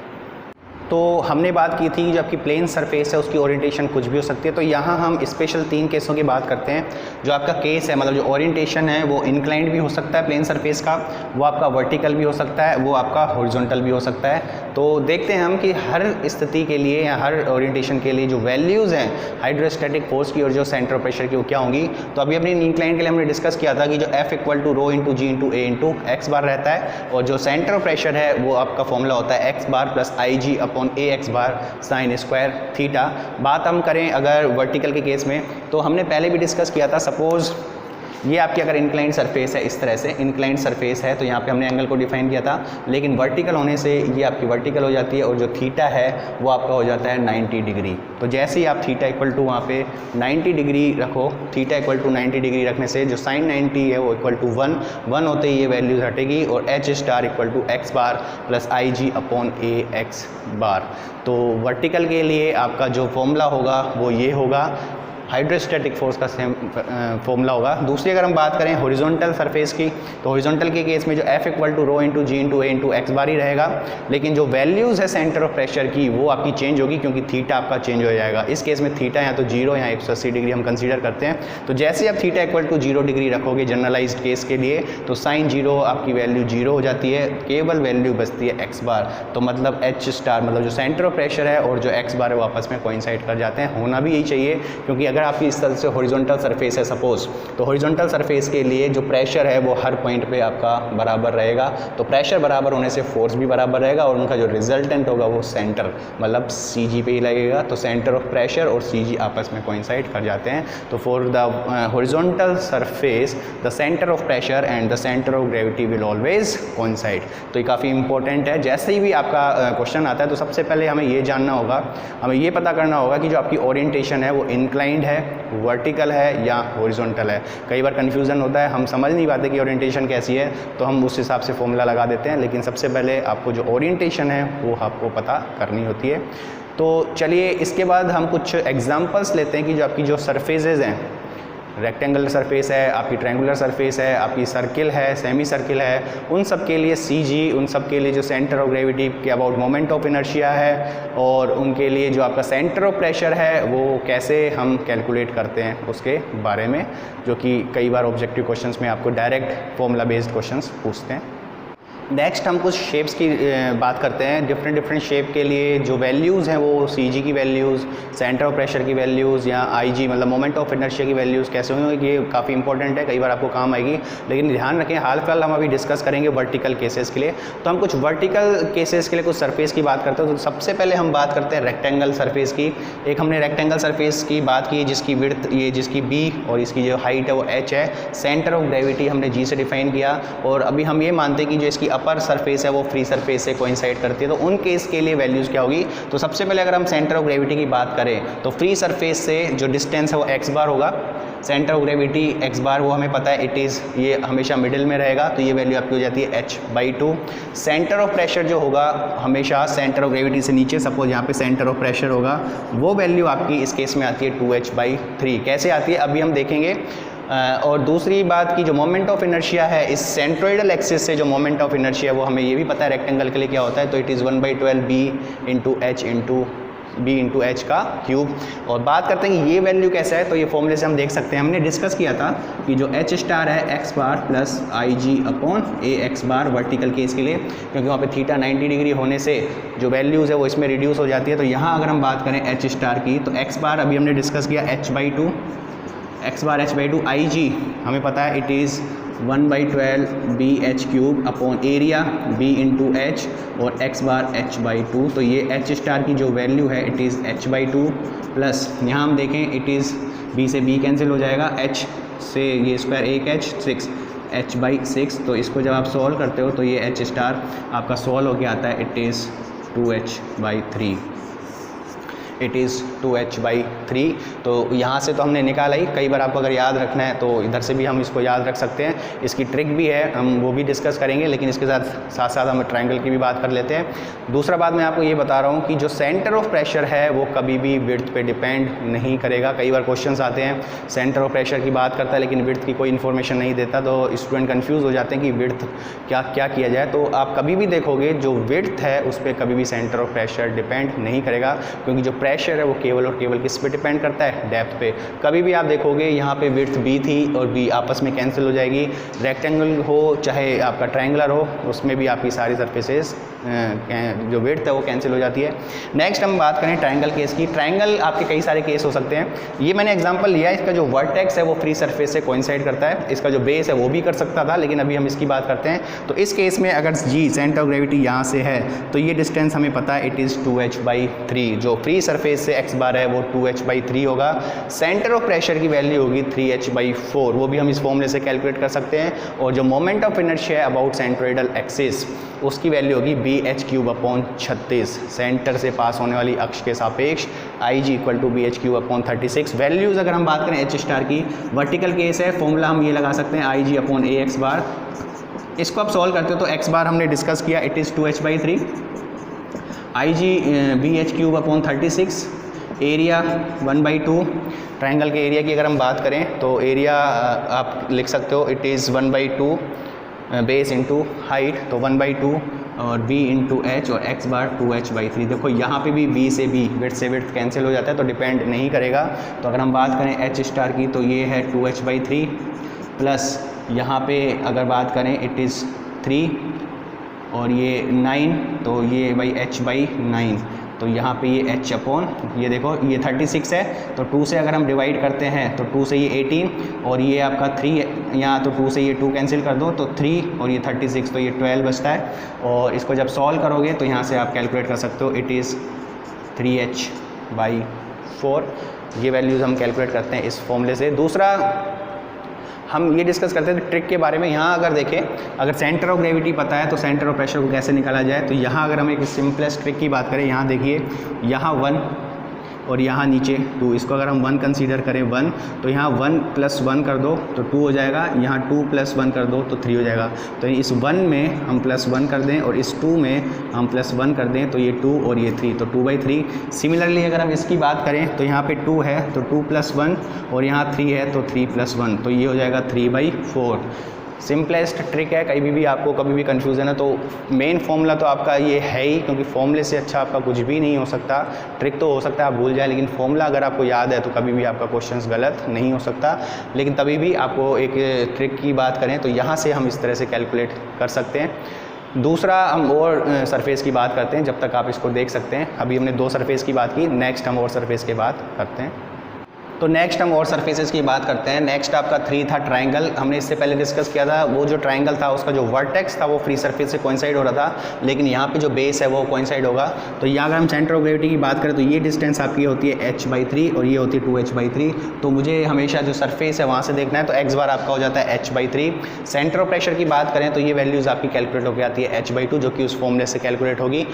तो हमने बात की थी जो आपकी प्लेन सरफेस है उसकी ओरिएंटेशन कुछ भी हो सकती है। तो यहाँ हम स्पेशल 3 केसों की बात करते हैं। जो आपका केस है, मतलब जो ओरिएंटेशन है वो इंक्लाइंड भी हो सकता है प्लेन सरफेस का, वो आपका वर्टिकल भी हो सकता है, वो आपका हॉरिजॉन्टल भी हो सकता है। तो देखते हैं हम कि हर स्थिति के लिए या हर ओरिएंटेशन के लिए जो वैल्यूज़ हैं हाइड्रोस्टैटिक फोर्स की और जो सेंटर ऑफ प्रेशर की वो क्या होंगी। तो अभी अपनी इंक्लाइंड के लिए हमने डिस्कस किया था कि जो F equal to rho into ji into A into x bar रहता है, और जो सेंटर ऑफ प्रेशर है वो आपका फॉर्मूला होता है x bar plus I G upon A X bar sign square theta. बात हम करें अगर वर्टिकल के केस में, तो हमने पहले भी डिस्कस किया था, सपोज़ ये आपकी अगर इंक्लाइंड सरफेस है, इस तरह से इंक्लाइंड सरफेस है, तो यहाँ पे हमने एंगल को डिफाइन किया था, लेकिन वर्टिकल होने से ये आपकी वर्टिकल हो जाती है और जो थीटा है वो आपका हो जाता है 90 डिग्री। तो जैसे ही आप थीटा इक्वल टू वहाँ पे 90 डिग्री रखो, थीटा इक्वल टू 90 डिग्री रखने से जो साइन 90 है वो इक्वल टू 1 होते ही ये वैल्यूज हटेगी, और H star equal to X bar plus I G upon A X bar. तो वर्टिकल के लिए आपका जो फॉर्मूला होगा वो ये होगा, हाइड्रोस्टैटिक फोर्स का सेम फॉर्मूला होगा। दूसरी अगर हम बात करें हॉरिजॉन्टल सरफेस की, तो हॉरिजॉन्टल के केस में जो F equal to rho into ji into A into x bar ही रहेगा, लेकिन जो वैल्यूज़ है सेंटर ऑफ प्रेशर की वो आपकी चेंज होगी, क्योंकि थीटा आपका चेंज हो जाएगा। इस केस में थीटा या तो 0 या 180 डिग्री हम कंसीडर करते हैं। तो जैसे आप थीटा इक्वल टू 0 डिग्री रखोगे जनरलाइज्ड केस के लिए, तो साइन 0 आपकी वैल्यू 0 हो जाती है, केवल वैल्यू बचती है एक्स बार। तो मतलब एच स्टार मतलब जो सेंटर ऑफ प्रेशर है और जो एक्स बार है वो आपस में कोइंसाइड कर जाते हैं। होना भी यही चाहिए, क्योंकि अगर आपकी इस तरह से हॉरिजॉन्टल सरफेस है सपोज, तो हॉरिजॉन्टल सरफेस के लिए जो प्रेशर है वो हर पॉइंट पे आपका बराबर रहेगा। तो प्रेशर बराबर होने से फोर्स भी बराबर रहेगा, और उनका जो रिजल्टेंट होगा वो सेंटर मतलब सी जी पे ही लगेगा। तो सेंटर ऑफ प्रेशर और सी जी आपस में कोइंसाइड कर जाते हैं। तो for the horizontal surface the centre of pressure and the centre of gravity will always coincide. तो ये काफ़ी इंपॉर्टेंट है। जैसे ही भी आपका क्वेश्चन आता है तो सबसे पहले हमें ये जानना होगा, हमें ये पता करना होगा कि जो आपकी ओरिएंटेशन है वो इंक्लाइंड है, वर्टिकल है या हॉरिजॉन्टल है। कई बार कन्फ्यूज़न होता है, हम समझ नहीं पाते कि ओरिएंटेशन कैसी है, तो हम उस हिसाब से फॉर्मूला लगा देते हैं, लेकिन सबसे पहले आपको जो ओरिएंटेशन है वो आपको पता करनी होती है। तो चलिए इसके बाद हम कुछ एग्जांपल्स लेते हैं कि जो आपकी जो सरफेसेज हैं, रेक्टेंगुलर सरफेस है, आपकी ट्रायंगुलर सरफेस है, आपकी सर्किल है, सेमी सर्किल है, उन सब के लिए सी जी, उन सब के लिए जो सेंटर ऑफ ग्रेविटी के अबाउट मोमेंट ऑफ इनर्शिया है, और उनके लिए जो आपका सेंटर ऑफ प्रेशर है वो कैसे हम कैलकुलेट करते हैं उसके बारे में, जो कि कई बार ऑब्जेक्टिव क्वेश्चंस में आपको डायरेक्ट फॉर्मूला बेस्ड क्वेश्चंस पूछते हैं। नेक्स्ट हम कुछ शेप्स की बात करते हैं। डिफरेंट शेप के लिए जो वैल्यूज़ हैं वो सी जी की वैल्यूज़, सेंटर ऑफ प्रेशर की वैल्यूज़ या आई जी मतलब मोमेंट ऑफ इनर्शिया की वैल्यूज़ कैसे होंगी, ये काफ़ी इंपॉर्टेंट है, कई बार आपको काम आएगी। लेकिन ध्यान रखें, हाल फिलहाल हम अभी डिस्कस करेंगे वर्टिकल केसेस के लिए। तो हम कुछ वर्टिकल केसेस के लिए कुछ सरफेस की बात करते हैं। तो सबसे पहले हम बात करते हैं रेक्टेंगल सरफेस की। एक हमने रेक्टेंगल सरफेस की बात की जिसकी विड्थ ये, जिसकी बी और इसकी जो हाइट है वो h है, सेंटर ऑफ ग्रेविटी हमने जी से डिफाइन किया, और अभी हम ये मानते हैं कि जो इसकी अपर सरफेस है वो फ्री सरफेस से कोइंसाइड करती है, तो उन केस के लिए वैल्यूज़ क्या होगी। तो सबसे पहले अगर हम सेंटर ऑफ ग्रेविटी की बात करें तो फ्री सरफेस से जो डिस्टेंस है वो x बार होगा, सेंटर ऑफ ग्रेविटी x बार वो हमें पता है इट इज़, ये हमेशा मिडिल में रहेगा, तो ये वैल्यू आपकी हो जाती है h/2। सेंटर ऑफ प्रेशर जो होगा हमेशा सेंटर ऑफ ग्रेविटी से नीचे, सपोज यहाँ पे सेंटर ऑफ प्रेशर होगा, वो वैल्यू आपकी इस केस में आती है 2h/3। कैसे आती है अभी हम देखेंगे। और दूसरी बात की जो मोमेंट ऑफ इनर्शिया है, इस सेंट्रोइडल एक्सिस से जो मोमेंट ऑफ इनर्शिया है वो हमें ये भी पता है रेक्टेंगल के लिए क्या होता है, तो it is 1/12 b into H का क्यूब। और बात करते हैं कि ये वैल्यू कैसा है, तो ये फॉर्मूले से हम देख सकते हैं, हमने डिस्कस किया था कि जो h स्टार है x बार प्लस IG/ax बार वर्टिकल केस के लिए, क्योंकि वहाँ पे थीटा 90 डिग्री होने से जो वैल्यूज़ है वो इसमें रिड्यूस हो जाती है। तो यहाँ अगर हम बात करें h स्टार की, तो x बार अभी हमने डिस्कस किया h/2, x बार h/2, IG हमें पता है it is 1/12 bh³ upon area b into H और x बार h/2। तो ये h स्टार की जो वैल्यू है इट इज़ h/2 प्लस यहाँ हम देखें इट इज़ b से b कैंसिल हो जाएगा, h से ये स्क्वायर 1h 6 h/6। तो इसको जब आप सॉल्व करते हो तो ये h स्टार आपका सॉल्व होके आता है it is 2h/3, it is 2h/3। तो यहाँ से तो हमने निकाला ही, कई बार आपको अगर याद रखना है तो इधर से भी हम इसको याद रख सकते हैं। इसकी ट्रिक भी है, हम वो भी डिस्कस करेंगे, लेकिन इसके साथ साथ हम ट्रायंगल की भी बात कर लेते हैं। दूसरा बात मैं आपको ये बता रहा हूँ कि जो सेंटर ऑफ प्रेशर है वो कभी भी विड्थ पे डिपेंड नहीं करेगा। कई बार क्वेश्चंस आते हैं सेंटर ऑफ प्रेशर की बात करता है लेकिन विड्थ की कोई इन्फॉर्मेशन नहीं देता, तो स्टूडेंट कन्फ्यूज़ हो जाते हैं कि विड्थ क्या किया जाए। तो आप कभी भी देखोगे जो विड्थ है उस पर कभी भी सेंटर ऑफ प्रेशर डिपेंड नहीं करेगा, क्योंकि जो प्रेशर है वो केवल और केवल किस पे डिपेंड करता है, डेप्थ पे। कभी भी आप देखोगे यहाँ पे विड्थ b थी और b आपस में कैंसिल हो जाएगी, रेक्टेंगल हो चाहे आपका ट्रायंगुलर हो उसमें भी आपकी सारी सरफेसेस जो विड्थ है वो कैंसिल हो जाती है। नेक्स्ट हम बात करें ट्रायंगल केस की। ट्रायंगल आपके कई सारे केस हो सकते हैं, ये मैंने एग्जांपल लिया है, इसका जो वर्टेक्स है वो फ्री सरफेस से कोइंसाइड करता है, इसका जो बेस है वो भी कर सकता था, लेकिन अभी हम इसकी बात करते हैं। तो इस केस में अगर g सेंटर ऑफ ग्रेविटी यहाँ से है तो ये डिस्टेंस हमें पता है इट इज़ 2h/3, जो फ्री सरफेस से x बार है वो 2h/3 होगा। सेंटर ऑफ प्रेशर की वैल्यू होगी 3h/4, वो भी हम इस फॉर्मूले से कैलकुलेट कर सकते हैं। और जो मोमेंट ऑफ इनर्शिया है अबाउट सेंट्रोइडल एक्सिस उसकी वैल्यू होगी bh³/36, सेंटर से पास होने वाली अक्ष के सापेक्ष Ig=bh³/36। वैल्यूज़ अगर हम बात करें h स्टार की, वर्टिकल केस है, फॉर्मूला हम ये लगा सकते हैं Ig/ax बार। इसको आप सॉल्व करते हो तो x बार हमने डिस्कस किया it is 2h/3, Ig/bh³/36, area 1/2। Triangle के एरिया की अगर हम बात करें तो एरिया आप लिख सकते हो it is 1/2 base into height, तो 1/2 और b इंटू एच और x बार 2h/3। देखो यहाँ पे भी b से b विड्थ से विड्थ कैंसिल हो जाता है तो डिपेंड नहीं करेगा। तो अगर हम बात करें h स्टार की तो ये है 2h/3 प्लस यहाँ पे अगर बात करें इट इज़ 3 और ये 9, तो ये भाई h/9, तो यहाँ पे ये h अपॉन ये देखो ये 36 है, तो 2 से अगर हम डिवाइड करते हैं तो 2 से ये 18 और ये आपका 3 यहाँ, तो 2 से ये 2 कैंसिल कर दो तो 3 और ये 36 तो ये 12 बचता है। और इसको जब सॉल्व करोगे तो यहाँ से आप कैलकुलेट कर सकते हो इट इज़ 3h/4। ये वैल्यूज़ हम कैलकुलेट करते हैं इस फॉर्मूले से। दूसरा हम ये डिस्कस करते हैं ट्रिक के बारे में। यहाँ अगर देखें, अगर सेंटर ऑफ ग्रेविटी पता है तो सेंटर ऑफ प्रेशर को कैसे निकाला जाए, तो यहाँ अगर हम एक सिंपलेस्ट ट्रिक की बात करें, यहाँ देखिए यहाँ 1 और यहाँ नीचे 2, इसको अगर हम 1 कंसीडर करें 1, तो यहाँ 1 + 1 कर दो तो 2 हो जाएगा, यहाँ 2 + 1 कर दो तो 3 हो जाएगा। तो इस 1 में हम +1 कर दें और इस 2 में हम +1 कर दें तो ये 2 और ये 3, तो 2/3। सिमिलरली अगर हम इसकी बात करें तो यहाँ पे 2 है तो 2 + 1 और यहाँ 3 है तो 3 + 1, तो ये हो जाएगा 3/4। सिंपलेस्ट ट्रिक है, कहीं भी आपको कभी भी कन्फ्यूज़न है तो मेन फॉर्मूला तो आपका ये है ही, क्योंकि फॉर्मूले से अच्छा आपका कुछ भी नहीं हो सकता। ट्रिक तो हो सकता है आप भूल जाए, लेकिन फॉर्मूला अगर आपको याद है तो कभी भी आपका क्वेश्चंस गलत नहीं हो सकता। लेकिन तभी भी आपको एक ट्रिक की बात करें तो यहाँ से हम इस तरह से कैलकुलेट कर सकते हैं। दूसरा हम और सरफेस की बात करते हैं, जब तक आप इसको देख सकते हैं। अभी हमने 2 सरफेस की बात की, नेक्स्ट हम और सरफेस की बात करते हैं। तो नेक्स्ट हम और सरफेसेस की बात करते हैं। नेक्स्ट आपका 3 था ट्राइंगल, हमने इससे पहले डिस्कस किया था। वो जो ट्राइंगल था उसका जो वर्टेक्स था वो फ्री सरफेस से कोइंसाइड हो रहा था, लेकिन यहाँ पे जो बेस है वो कोइंसाइड होगा। तो यहाँ अगर हम सेंटर ऑफ ग्रेविटी की बात करें तो ये डिस्टेंस आपकी होती है h/3 और ये होती है 2h/3। तो मुझे हमेशा जो सरफेस है वहाँ से देखना है, तो x बार आपका हो जाता है h/3। सेंटर ऑफ प्रेशर की बात करें तो ये वैल्यूज़ आपकी कैलकुलेट होकर आती है h/2, जो कि उस फॉर्मूले से कैलकुलेट होगी।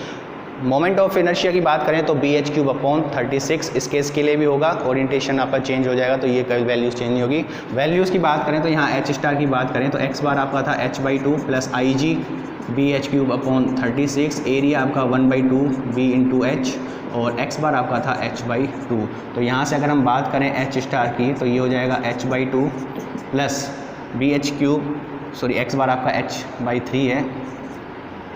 मोमेंट ऑफ इनर्शिया की बात करें तो bh³/36 इस केस के लिए भी होगा। ओरिएंटेशन आपका चेंज हो जाएगा तो ये कई वैल्यूज़ चेंज नहीं होगी। वैल्यूज़ की बात करें तो यहाँ h स्टार की बात करें तो x बार आपका था h/2 plus IG bh³/36, area आपका 1/2 b × h और x बार आपका था h/2। तो यहाँ से अगर हम बात करें h स्टार की तो ये हो जाएगा h/2 प्लस x बार आपका h/3 है,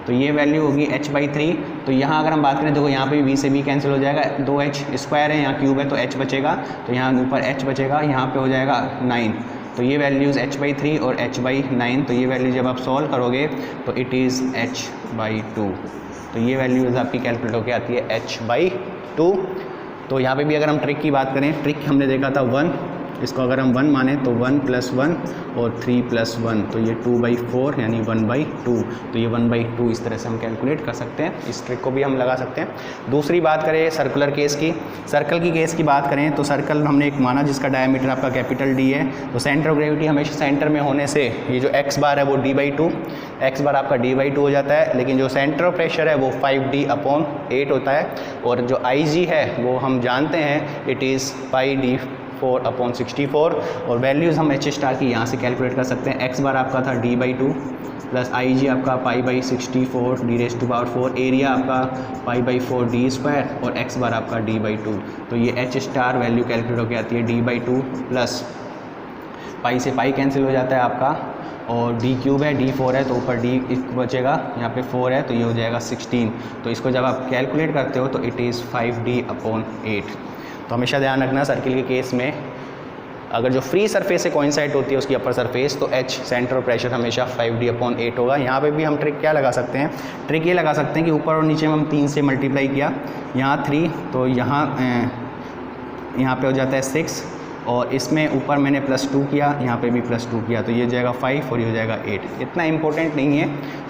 तो ये वैल्यू होगी h/3। तो यहाँ अगर हम बात करें देखो यहाँ पे v से v कैंसिल हो जाएगा, 2h² है, यहाँ क्यूब है तो h बचेगा, तो यहाँ ऊपर h बचेगा, यहाँ पे हो जाएगा 9। तो ये वैल्यूज़ h/3 और h/9, तो ये वैल्यू जब आप सॉल्व करोगे तो इट इज़ h/2। तो ये वैल्यूज़ आपकी कैलकुलेट होकर आती है h/2। तो यहाँ पे भी अगर हम ट्रिक की बात करें, ट्रिक हमने देखा था 1, इसको अगर हम 1 माने तो 1 + 1 और 3 + 1, तो ये 2/4 यानी 1/2। तो ये 1/2 इस तरह से हम कैलकुलेट कर सकते हैं। इस ट्रिक को भी हम लगा सकते हैं। दूसरी बात करें सर्कुलर केस की, सर्कल की केस की बात करें तो सर्कल हमने एक माना जिसका डायमीटर आपका कैपिटल D है। तो सेंटर ऑफ ग्रेविटी हमेशा सेंटर में होने से ये जो x बार है वो D/2, x बार आपका D/2 हो जाता है, लेकिन जो सेंटर ऑफ प्रेशर है वो 5D/8 होता है। और जो IG है वो हम जानते हैं इट इज़ πD4/64। और वैल्यूज़ हम h स्टार की यहाँ से कैलकुलेट कर सकते हैं। x बार आपका था D/2 प्लस IG आपका π/64 d⁴, एरिया आपका π/4d² और x बार आपका D/2। तो ये h स्टार वैल्यू कैलकुलेट होकर आती है D/2 प्लस पाई से पाई कैंसिल हो जाता है आपका, और d³ है, d4 है तो ऊपर d बचेगा, यहाँ पे 4 है तो ये हो जाएगा 16। तो इसको जब आप कैलकुलेट करते हो तो इट इज़ 5D/8। तो हमेशा ध्यान रखना सर्किल के केस में अगर जो फ्री सरफेस से कोइंसाइड होती है उसकी अपर सरफेस, तो h सेंटर ऑफ प्रेशर हमेशा 5D/8 होगा। यहाँ पे भी हम ट्रिक क्या लगा सकते हैं, ट्रिक ये लगा सकते हैं कि ऊपर और नीचे में हम 3 से मल्टीप्लाई किया, यहाँ 3 तो यहाँ पे हो जाता है 6, और इसमें ऊपर मैंने +2 किया, यहाँ पे भी +2 किया, तो ये हो जाएगा 5 और ये हो जाएगा 8। इतना इंपॉर्टेंट नहीं है,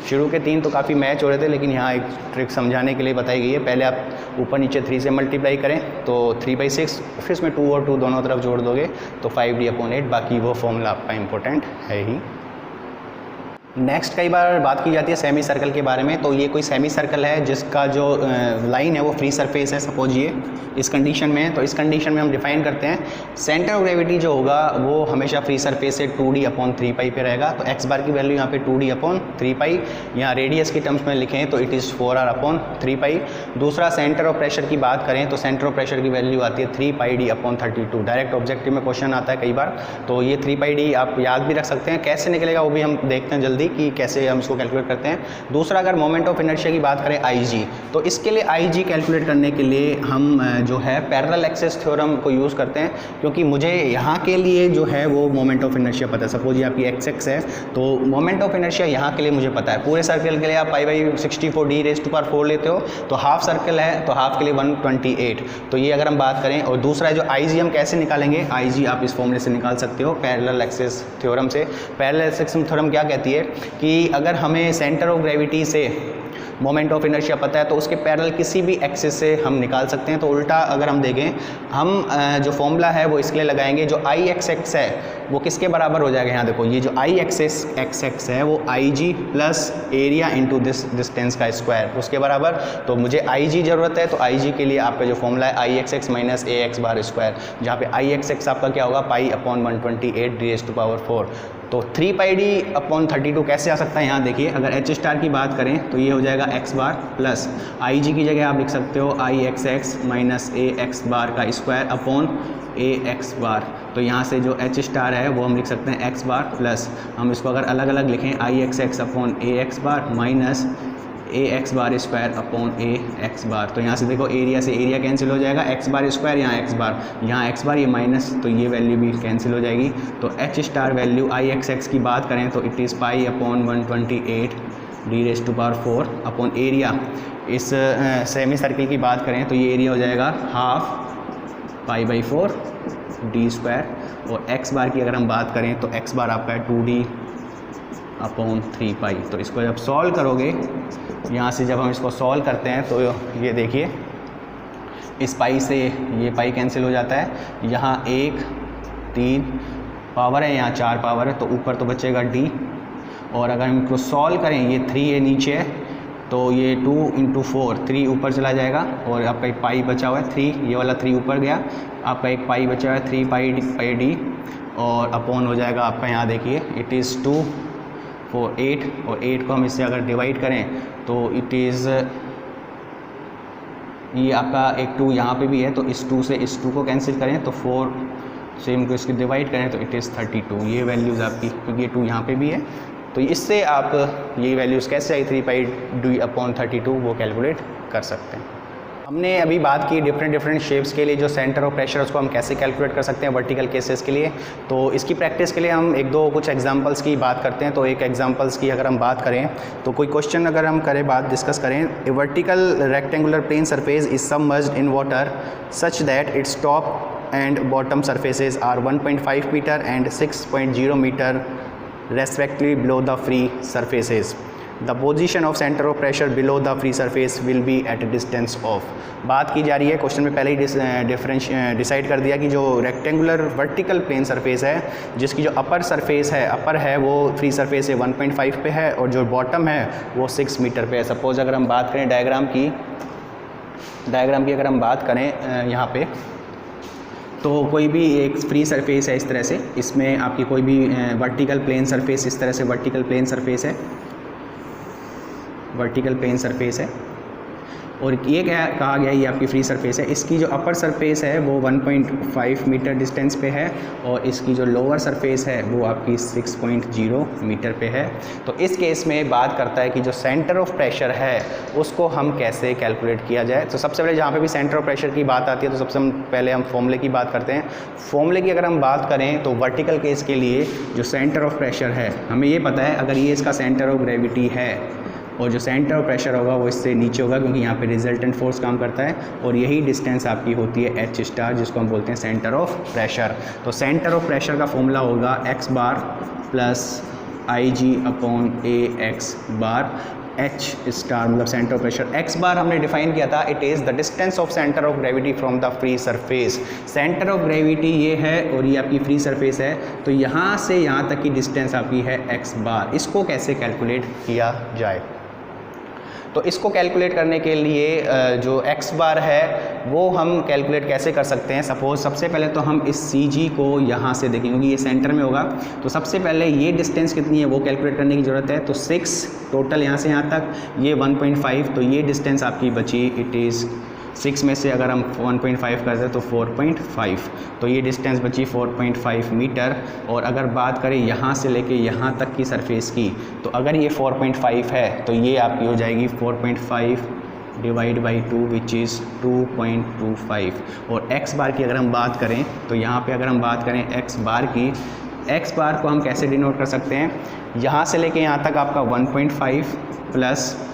शुरू के 3 तो काफ़ी मैच हो रहे थे, लेकिन यहाँ एक ट्रिक समझाने के लिए बताई गई है। पहले आप ऊपर नीचे 3 से मल्टीप्लाई करें तो 3/6, फिर इसमें 2 और 2 दोनों तरफ जोड़ दोगे तो 5D/8। बाकी वो फॉर्मूला आपका इंपॉर्टेंट है ही। नेक्स्ट कई बार बात की जाती है सेमी सर्कल के बारे में। तो ये कोई सेमी सर्कल है जिसका जो लाइन है वो फ्री सरफेस है, सपोज ये इस कंडीशन में है। तो इस कंडीशन में हम डिफाइन करते हैं सेंटर ऑफ ग्रेविटी जो होगा वो हमेशा फ्री सरफेस से 2D/3π पे रहेगा। तो x बार की वैल्यू यहाँ पे 2D/3π, यहाँ रेडियस की टर्म्स में लिखें तो इट इज़ 4R/3π। दूसरा सेंटर ऑफ प्रेशर की बात करें तो सेंटर ऑफ प्रेशर की वैल्यू आती है 3πD/32। डायरेक्ट ऑब्जेक्टिव में क्वेश्चन आता है कई बार, तो ये 3πD आप याद भी रख सकते हैं। कैसे निकलेगा वो भी हम देखते हैं जल्दी कि कैसे हम इसको कैलकुलेट करते हैं। दूसरा अगर मोमेंट ऑफ इनर्शिया की बात करें IG, तो इसके लिए IG कैलकुलेट करने के लिए हम जो है पैरेलल एक्सिस थ्योरम को यूज़ करते हैं, क्योंकि मुझे यहाँ के लिए जो है वो मोमेंट ऑफ इनर्शिया पता है। सपोज ये आपकी x है तो मोमेंट ऑफ इनर्शिया यहाँ के लिए मुझे पता है। पूरे सर्कल के लिए आप π/64 d⁴ लेते हो, तो हाफ सर्कल है तो हाफ के लिए 128। तो ये अगर हम बात करें, और दूसरा जो IG हम कैसे निकालेंगे, IG आप इस फॉर्मूले से निकाल सकते हो पैरेलल एक्सिस थ्योरम से। पैरेलल एक्सिस थ्योरम क्या कहती है कि अगर हमें सेंटर ऑफ ग्रेविटी से मोमेंट ऑफ इनर्शिया पता है तो उसके पैरेलल किसी भी एक्सिस से हम निकाल सकते हैं। तो उल्टा अगर हम देखें, हम जो फॉर्मूला है वो इसके लिए लगाएंगे, जो IXX है वो किसके बराबर हो जाएगा। यहाँ देखो ये जो IXX है वो IG plus area into this distance का स्क्वायर, उसके बराबर। तो मुझे IG ज़रूरत है, तो IG के लिए आपका जो फॉर्मूला है IXX minus AX bar square, जहाँ पे IXX आपका क्या होगा π/128 d⁴। तो 3πD/32 कैसे आ सकता है, यहाँ देखिए अगर h स्टार की बात करें तो ये हो जाएगा x बार प्लस IG की जगह आप लिख सकते हो IXX माइनस AX बार का स्क्वायर अपॉन AX बार। तो यहाँ से जो h स्टार है वो हम लिख सकते हैं x बार प्लस, हम इसको अगर अलग अलग लिखें IXX अपॉन AX बार minus AX bar square upon AX बार। तो यहाँ से देखो एरिया से एरिया कैंसिल हो जाएगा, x बार स्क्वायर यहाँ x बार, यहाँ x बार ये माइनस, तो ये वैल्यू भी कैंसिल हो जाएगी। तो h स्टार वैल्यू IXX की बात करें तो it is π/128 d⁴ upon area. इस सेमी सर्किल की बात करें तो ये एरिया हो जाएगा हाफ π/4 डी स्क्वायर, और एक्स बार की अगर हम बात करें तो एक्स बार आपका है 2d अपॉन 3 पाई। तो इसको जब सॉल्व करोगे, यहाँ से जब हम इसको सॉल्व करते हैं तो ये देखिए इस पाई से ये पाई कैंसिल हो जाता है, यहाँ 1 3 पावर है, यहाँ 4 पावर है, तो ऊपर तो बचेगा d, और अगर हम इसको सॉल्व करें ये 3 है नीचे है तो ये 2 × 4 3 ऊपर चला जाएगा, और आपका एक पाई बचा हुआ है 3, ये वाला 3 ऊपर गया, आपका एक पाई बचा हुआ है 3 पाई डी, और अपॉन हो जाएगा आपका यहाँ देखिए इट इज़ 2 4 8, और 8 को हम इससे अगर डिवाइड करें तो इट इज़, ये आपका एक 2 यहाँ पे भी है, तो इस 2 से इस 2 को कैंसिल करें तो 4 से इनको इसकी डिवाइड करें तो इट इज़ 32। ये वैल्यूज़ आपकी, क्योंकि ये 2 यहाँ पे भी है, तो इससे आप ये वैल्यूज़ कैसे आई 3 पाई डी अपॉन 32 वो कैलकुलेट कर सकते हैं। हमने अभी बात की डिफरेंट शेप्स के लिए जो सेंटर ऑफ प्रेशर उसको हम कैसे कैलकुलेट कर सकते हैं वर्टिकल केसेस के लिए। तो इसकी प्रैक्टिस के लिए हम एक दो कुछ एग्जांपल्स की बात करते हैं। तो एक एग्जांपल्स की अगर हम बात करें तो कोई क्वेश्चन अगर हम करें, बात डिस्कस करें, a vertical rectangular plane surface is submerged in water such that its top and bottom surfaces are 1.5 meter and 6.0 meter respectively below the free surfaces. The position of center of pressure below the free surface will be at a distance of. बात की जा रही है, क्वेश्चन में पहले ही डिसाइड कर दिया कि जो रेक्टेंगुलर वर्टिकल प्लेन सरफेस है जिसकी जो अपर सरफेस है, अपर है वो फ्री सरफेस है 1.5 पे है, और जो बॉटम है वो 6 मीटर पे है। सपोज अगर हम बात करें डायग्राम की अगर हम बात करें यहाँ पे, तो कोई भी एक फ्री सरफेस है इस तरह से, इसमें आपकी कोई भी वर्टिकल प्लेन सरफेस, इस तरह से वर्टिकल प्लेन सरफेस है, और ये क्या कहा गया, ये आपकी फ्री सरफेस है। इसकी जो अपर सरफेस है वो 1.5 मीटर डिस्टेंस पे है, और इसकी जो लोअर सरफेस है वो आपकी 6.0 मीटर पे है। तो इस केस में बात करता है कि जो सेंटर ऑफ प्रेशर है उसको हम कैसे कैलकुलेट किया जाए। तो सबसे पहले जहाँ पे भी सेंटर ऑफ प्रेशर की बात आती है तो सबसे पहले हम फॉर्मूले की बात करते हैं। फॉर्मूले की अगर हम बात करें तो वर्टिकल केस के लिए जो सेंटर ऑफ प्रेशर है, हमें ये पता है अगर ये इसका सेंटर ऑफ ग्रेविटी है और जो सेंटर ऑफ प्रेशर होगा वो इससे नीचे होगा, क्योंकि यहाँ पे रिजल्टेंट फोर्स काम करता है, और यही डिस्टेंस आपकी होती है एच स्टार, जिसको हम बोलते हैं सेंटर ऑफ प्रेशर। तो सेंटर ऑफ प्रेशर का फॉर्मूला होगा x bar plus I G upon A X bar, H star मतलब सेंटर ऑफ प्रेशर। एक्स बार हमने डिफाइन किया था, it is the distance of centre of gravity from the free surface. Centre of gravity ये है और ये आपकी फ्री सरफेस है, तो यहाँ से यहाँ तक की डिस्टेंस आपकी है एक्स बार। इसको कैसे कैलकुलेट किया जाए, तो इसको कैलकुलेट करने के लिए जो x बार है वो हम कैलकुलेट कैसे कर सकते हैं। सपोज सबसे पहले तो हम इस CG को यहाँ से देखेंगे, क्योंकि ये सेंटर में होगा, तो सबसे पहले ये डिस्टेंस कितनी है वो कैलकुलेट करने की ज़रूरत है। तो 6 टोटल यहाँ से यहाँ तक, ये 1.5, तो ये डिस्टेंस आपकी बची, इट इज़ 6 में से अगर हम 1.5 करते हैं तो 4.5, तो ये डिस्टेंस बची 4.5 मीटर। और अगर बात करें यहाँ से लेके यहाँ तक की सरफेस की, तो अगर ये 4.5 है तो ये आपकी हो जाएगी 4.5 डिवाइड बाई 2 विच इज़ 2.25। और एक्स बार की अगर हम बात करें तो यहाँ पे अगर हम बात करें एक्स बार की, एक्स बार को हम कैसे डिनोट कर सकते हैं, यहाँ से लेके यहाँ तक आपका 1.5 प्लस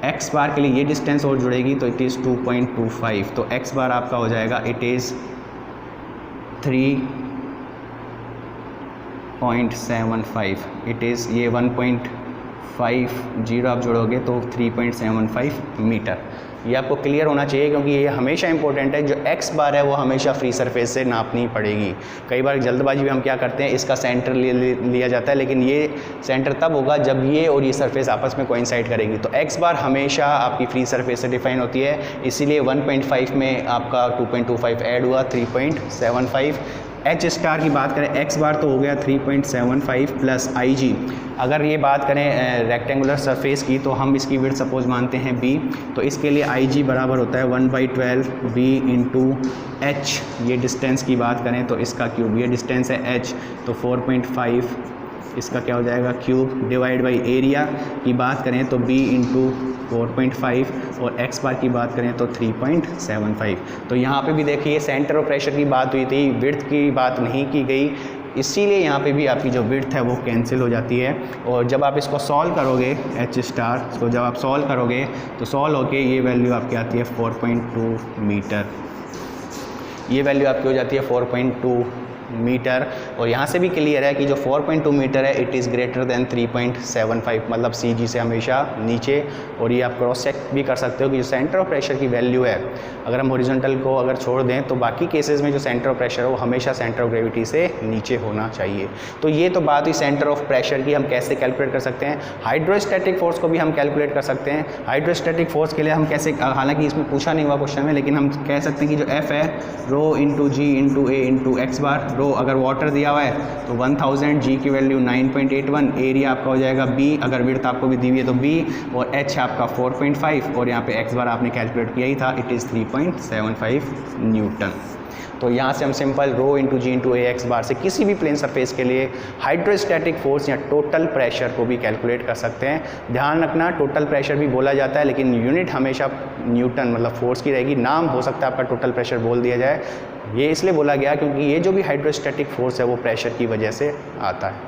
एक्स बार के लिए ये डिस्टेंस और जुड़ेगी तो इट इज़ 2.25। तो एक्स बार आपका हो जाएगा इट इज़ 3.75, इट इज़ ये 1.50 आप जोड़ोगे तो 3.75 मीटर। ये आपको क्लियर होना चाहिए, क्योंकि ये हमेशा इंपॉर्टेंट है। जो एक्स बार है वो हमेशा फ्री सरफेस से नापनी पड़ेगी। कई बार जल्दबाजी में हम क्या करते हैं, इसका सेंटर लिया जाता है, लेकिन ये सेंटर तब होगा जब ये और ये सरफेस आपस में कोइंसाइड करेगी। तो एक्स बार हमेशा आपकी फ्री सरफेस से डिफाइन होती है, इसीलिए 1.5 में आपका 2.25 ऐड हुआ 3.75। एच स्टार की बात करें, एक्स बार तो हो गया 3.75 प्लस आई जी। अगर ये बात करें रेक्टेंगुलर सरफेस की, तो हम इसकी विड्थ सपोज मानते हैं b, तो इसके लिए आई जी बराबर होता है 1/12 b इंटू एच। ये डिस्टेंस की बात करें तो इसका क्यूब, ये डिस्टेंस है h, तो 4.5 इसका क्या हो जाएगा क्यूब, डिवाइड बाई एरिया की बात करें तो b इंटू 4.5, और x बार की बात करें तो 3.75। तो यहाँ पे भी देखिए सेंटर ऑफ प्रेशर की बात हुई थी, विड्थ की बात नहीं की गई, इसीलिए यहाँ पे भी आपकी जो विड्थ है वो कैंसिल हो जाती है। और जब आप इसको सॉल्व करोगे एच स्टार, इसको जब आप सॉल्व करोगे तो सॉल्व होके ये वैल्यू आपकी आती है 4.2 मीटर। ये वैल्यू आपकी हो जाती है 4.2 मीटर। और यहाँ से भी क्लियर है कि जो 4.2 मीटर है इट इज़ ग्रेटर देन 3.75, मतलब CG से हमेशा नीचे। और ये आप क्रॉस चेक भी कर सकते हो कि जो सेंटर ऑफ प्रेशर की वैल्यू है, अगर हम हॉरिजॉन्टल को अगर छोड़ दें तो बाकी केसेस में जो सेंटर ऑफ प्रेशर है वो हमेशा सेंटर ऑफ ग्रेविटी से नीचे होना चाहिए। तो ये तो बात हुई सेंटर ऑफ प्रेशर की, हम कैसे कैलकुलेट कर सकते हैं। हाइड्रोस्टैटिक फोर्स को भी हम कैलकुलेट कर सकते हैं। हाइड्रोस्टैटिक फोर्स के लिए हम कैसे, हालांकि इसमें पूछा नहीं हुआ क्वेश्चन में, लेकिन हम कह सकते हैं कि जो F है रो into ji into A into x बार। रो अगर वाटर दिया हुआ है तो 1000, जी की वैल्यू 9.81, एरिया आपका हो जाएगा B, अगर विड्थ आपको भी दी हुई है तो B, और H आपका 4.5, और यहाँ पे एक्स बार आपने कैलकुलेट किया ही था, इट इज़ 3.75 न्यूटन। तो यहाँ से हम सिंपल रो इंटू जी इंटू ए एक्स बार से किसी भी प्लेन सरफेस के लिए हाइड्रोस्टैटिक फोर्स या टोटल प्रेशर को भी कैलकुलेट कर सकते हैं। ध्यान रखना, टोटल प्रेशर भी बोला जाता है लेकिन यूनिट हमेशा न्यूटन मतलब फोर्स की रहेगी। नाम हो सकता है आपका टोटल प्रेशर बोल दिया जाए, ये इसलिए बोला गया क्योंकि ये जो भी हाइड्रोस्टैटिक फोर्स है वो प्रेशर की वजह से आता है।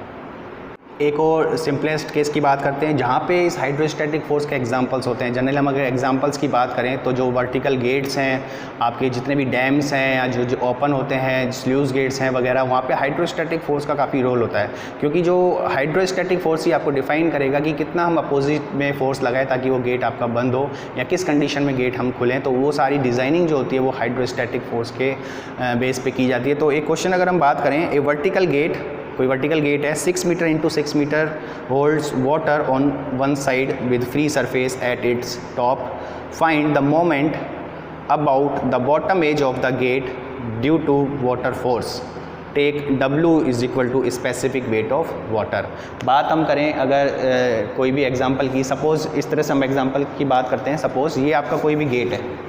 एक और सिंपलेस्ट केस की बात करते हैं जहाँ पे इस हाइड्रोस्टैटिक फोर्स के एग्जांपल्स होते हैं। जनरली हम अगर एग्जांपल्स की बात करें तो जो वर्टिकल गेट्स हैं, आपके जितने भी डैम्स हैं या जो ओपन होते हैं, स्लूज गेट्स हैं वगैरह, वहाँ पे हाइड्रोस्टैटिक फोर्स का काफ़ी रोल होता है। क्योंकि जो हाइड्रोस्टैटिक फोर्स ही आपको डिफाइन करेगा कि कितना हम अपोजिट में फोर्स लगाए ताकि वो गेट आपका बंद हो या किस कंडीशन में गेट हम खुलें। तो वो सारी डिज़ाइनिंग जो होती है वो हाइड्रोस्टैटिक फोर्स के बेस पे की जाती है। तो एक क्वेश्चन अगर हम बात करें, ए वर्टिकल गेट, कोई वर्टिकल गेट है 6 metre into 6 metre holds water on one side with free surface at its top, find the moment about the bottom edge of the gate due to water force, take W is equal to specific weight of water. बात हम करें अगर कोई भी एग्जांपल की, सपोज़ इस तरह से हम एग्जांपल की बात करते हैं। सपोज़ ये आपका कोई भी गेट है,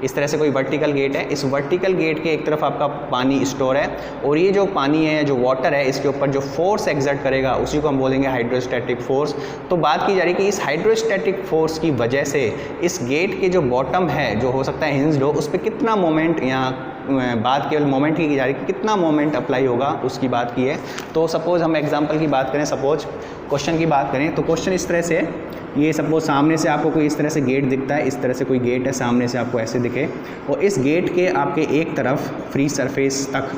इस तरह से कोई वर्टिकल गेट है, इस वर्टिकल गेट के एक तरफ आपका पानी स्टोर है और ये जो पानी है, जो वाटर है, इसके ऊपर जो फोर्स एक्सर्ट करेगा उसी को हम बोलेंगे हाइड्रोस्टैटिक फोर्स। तो बात की जा रही है कि इस हाइड्रोस्टैटिक फोर्स की वजह से इस गेट के जो बॉटम है, जो हो सकता है हिंज्ड हो, उस पर कितना मोमेंट, यहाँ बात केवल मोमेंट की जा रही है, कितना मोमेंट अप्लाई होगा उसकी बात की है। तो सपोज़ हम एग्जांपल की बात करें, सपोज क्वेश्चन की बात करें तो क्वेश्चन इस तरह से है, ये सपोज सामने से आपको कोई इस तरह से गेट दिखता है, इस तरह से कोई गेट है सामने से आपको ऐसे दिखे, और इस गेट के आपके एक तरफ फ्री सरफेस तक,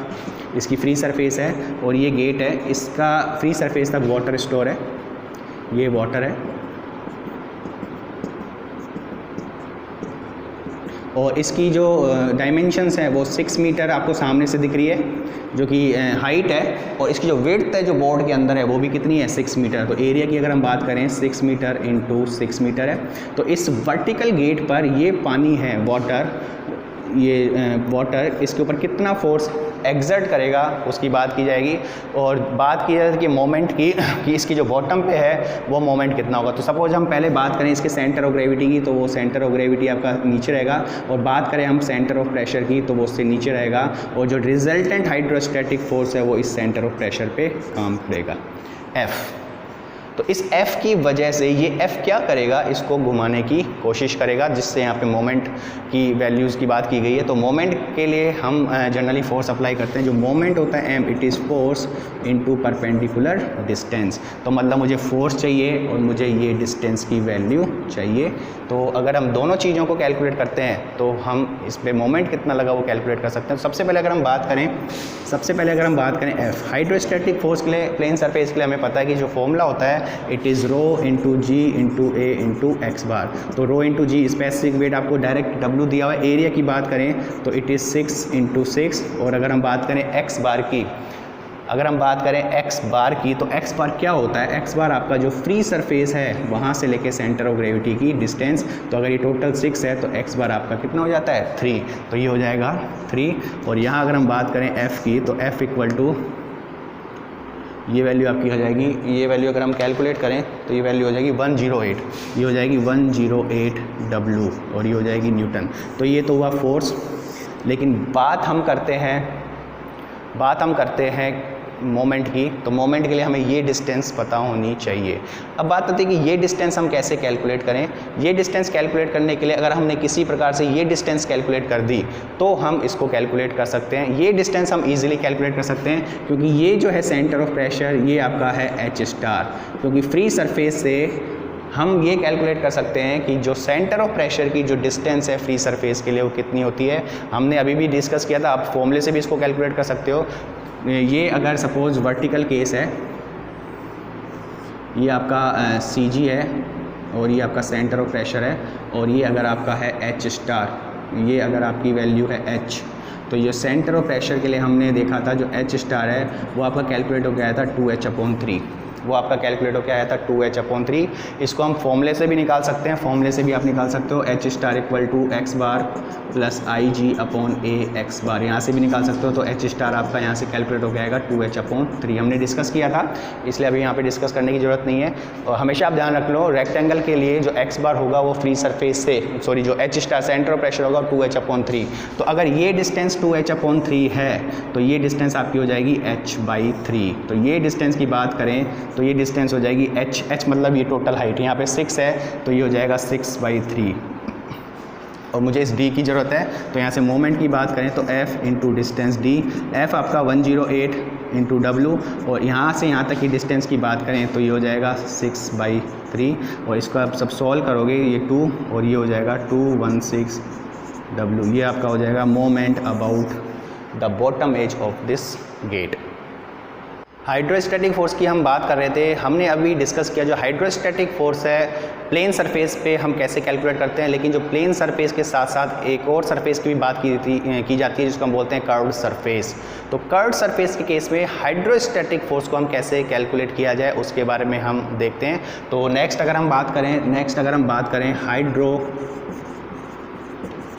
इसकी फ्री सरफेस है और ये गेट है, इसका फ्री सरफेस तक वाटर स्टोर है, ये वाटर है, और इसकी जो डायमेंशंस हैं वो 6 मीटर आपको सामने से दिख रही है जो कि हाइट है, और इसकी जो विड्थ है जो बोर्ड के अंदर है वो भी कितनी है, 6 मीटर। तो एरिया की अगर हम बात करें 6 मीटर इंटू 6 मीटर है। तो इस वर्टिकल गेट पर ये पानी है, वाटर, ये वाटर इसके ऊपर कितना फोर्स एक्सर्ट करेगा उसकी बात की जाएगी। और बात की जाए कि मोमेंट की, कि इसकी जो बॉटम पे है वो मोमेंट कितना होगा। तो सपोज हम पहले बात करें इसके सेंटर ऑफ ग्रेविटी की, तो वो सेंटर ऑफ ग्रेविटी आपका नीचे रहेगा, और बात करें हम सेंटर ऑफ प्रेशर की तो वो उससे नीचे रहेगा, और जो रिजल्टेंट हाइड्रोस्टैटिक फोर्स है वो इस सेंटर ऑफ प्रेशर पे काम करेगा, F। तो इस F की वजह से ये F क्या करेगा, इसको घुमाने की कोशिश करेगा, जिससे यहाँ पे मोमेंट की वैल्यूज़ की बात की गई है। तो मोमेंट के लिए हम जनरली फोर्स अप्लाई करते हैं। जो मोमेंट होता है M, it is force into perpendicular distance. तो मतलब मुझे फोर्स चाहिए और मुझे ये डिस्टेंस की वैल्यू चाहिए। तो अगर हम दोनों चीज़ों को कैलकुलेट करते हैं तो हम इस पर मोमेंट कितना लगा वो कैलकुलेट कर सकते हैं। सबसे पहले अगर हम बात करें F, हाइड्रोस्टैटिक फोर्स के लिए, प्लेन सरफेस के लिए हमें पता है कि जो फॉर्मूला होता है it is rho into ji into A into x bar. तो rho into G specific weight आपको डायरेक्ट W दिया हुआ है। एरिया की बात करें तो इट इज़ 6 इंटू 6, और अगर हम बात करें एक्स बार की, तो एक्स बार क्या होता है, एक्स बार आपका जो फ्री सरफेस है वहाँ से लेके सेंटर ऑफ ग्रेविटी की डिस्टेंस। तो अगर ये टोटल 6 है तो एक्स बार आपका कितना हो जाता है, 3। तो ये हो जाएगा 3। और यहाँ अगर हम बात करें F की, तो F इक्वल टू, ये वैल्यू आपकी हो जाएगी, ये वैल्यू अगर हम कैलकुलेट करें तो ये वैल्यू हो जाएगी 108, ये हो जाएगी 108 W, और ये हो जाएगी न्यूटन। तो ये तो हुआ फोर्स। लेकिन बात हम करते हैं मोमेंट की। तो मोमेंट के लिए हमें ये डिस्टेंस पता होनी चाहिए। अब बात आती है कि ये डिस्टेंस हम कैसे कैलकुलेट करें। ये डिस्टेंस कैलकुलेट करने के लिए अगर हमने किसी प्रकार से ये डिस्टेंस कैलकुलेट कर दी तो हम इसको कैलकुलेट कर सकते हैं। ये डिस्टेंस हम इजीली कैलकुलेट कर सकते हैं क्योंकि ये जो है सेंटर ऑफ प्रेशर, ये आपका है H स्टार, क्योंकि फ्री सरफेस से हम ये कैलकुलेट कर सकते हैं कि जो सेंटर ऑफ प्रेशर की जो डिस्टेंस है फ्री सरफेस के लिए वो कितनी होती है। हमने अभी भी डिस्कस किया था, आप फॉर्मूले से भी इसको कैलकुलेट कर सकते हो। ये अगर सपोज वर्टिकल केस है, ये आपका CG है और ये आपका सेंटर ऑफ प्रेशर है, और ये अगर आपका है H स्टार, ये अगर आपकी वैल्यू है H, तो ये सेंटर ऑफ प्रेशर के लिए हमने देखा था जो H स्टार है वो आपका कैलकुलेट हो गया था 2H/3, वो आपका कैलकुलेट हो क्या आया था 2H/3। इसको हम फॉर्मूले से भी निकाल सकते हैं, फॉर्मूले से भी आप निकाल सकते हो H star equal to x bar प्लस IG/A x बार, यहाँ से भी निकाल सकते हो। तो H स्टार आपका यहाँ से कैलकुलेट हो जाएगा 2H/3, हमने डिस्कस किया था, इसलिए अभी यहाँ पे डिस्कस करने की ज़रूरत नहीं है। और हमेशा आप ध्यान रख लो रेक्टेंगल के लिए जो x बार होगा वो फ्री सरफेस से, सॉरी जो H star centre of pressure होगा 2H/3। तो अगर ये डिस्टेंस 2H/3 है तो ये डिस्टेंस आपकी हो जाएगी H/3। तो ये डिस्टेंस की बात करें तो ये डिस्टेंस हो जाएगी H मतलब ये टोटल हाइट यहाँ पे 6 है, तो ये हो जाएगा 6/3। और मुझे इस D की ज़रूरत है, तो यहाँ से मोमेंट की बात करें तो F into distance D, F आपका 108 इंटू W, और यहाँ से यहाँ तक की डिस्टेंस की बात करें तो ये हो जाएगा 6/3, और इसको आप सब सॉल्व करोगे ये 2 और ये हो जाएगा 216 W। ये आपका हो जाएगा moment about the bottom edge of this gate. Hydrostatic force की हम बात कर रहे थे, हमने अभी डिस्कस किया जो हाइड्रोस्टैटिक फोर्स है प्लेन सरफेस पे हम कैसे कैलकुलेट करते हैं, लेकिन जो प्लेन सरफेस के साथ साथ एक और सरफेस की भी बात की जाती है जिसको हम बोलते हैं कर्व्ड सरफेस। तो कर्व्ड सरफेस के केस में हाइड्रोस्टैटिक फोर्स को हम कैसे कैलकुलेट किया जाए उसके बारे में हम देखते हैं। तो नेक्स्ट अगर हम बात करें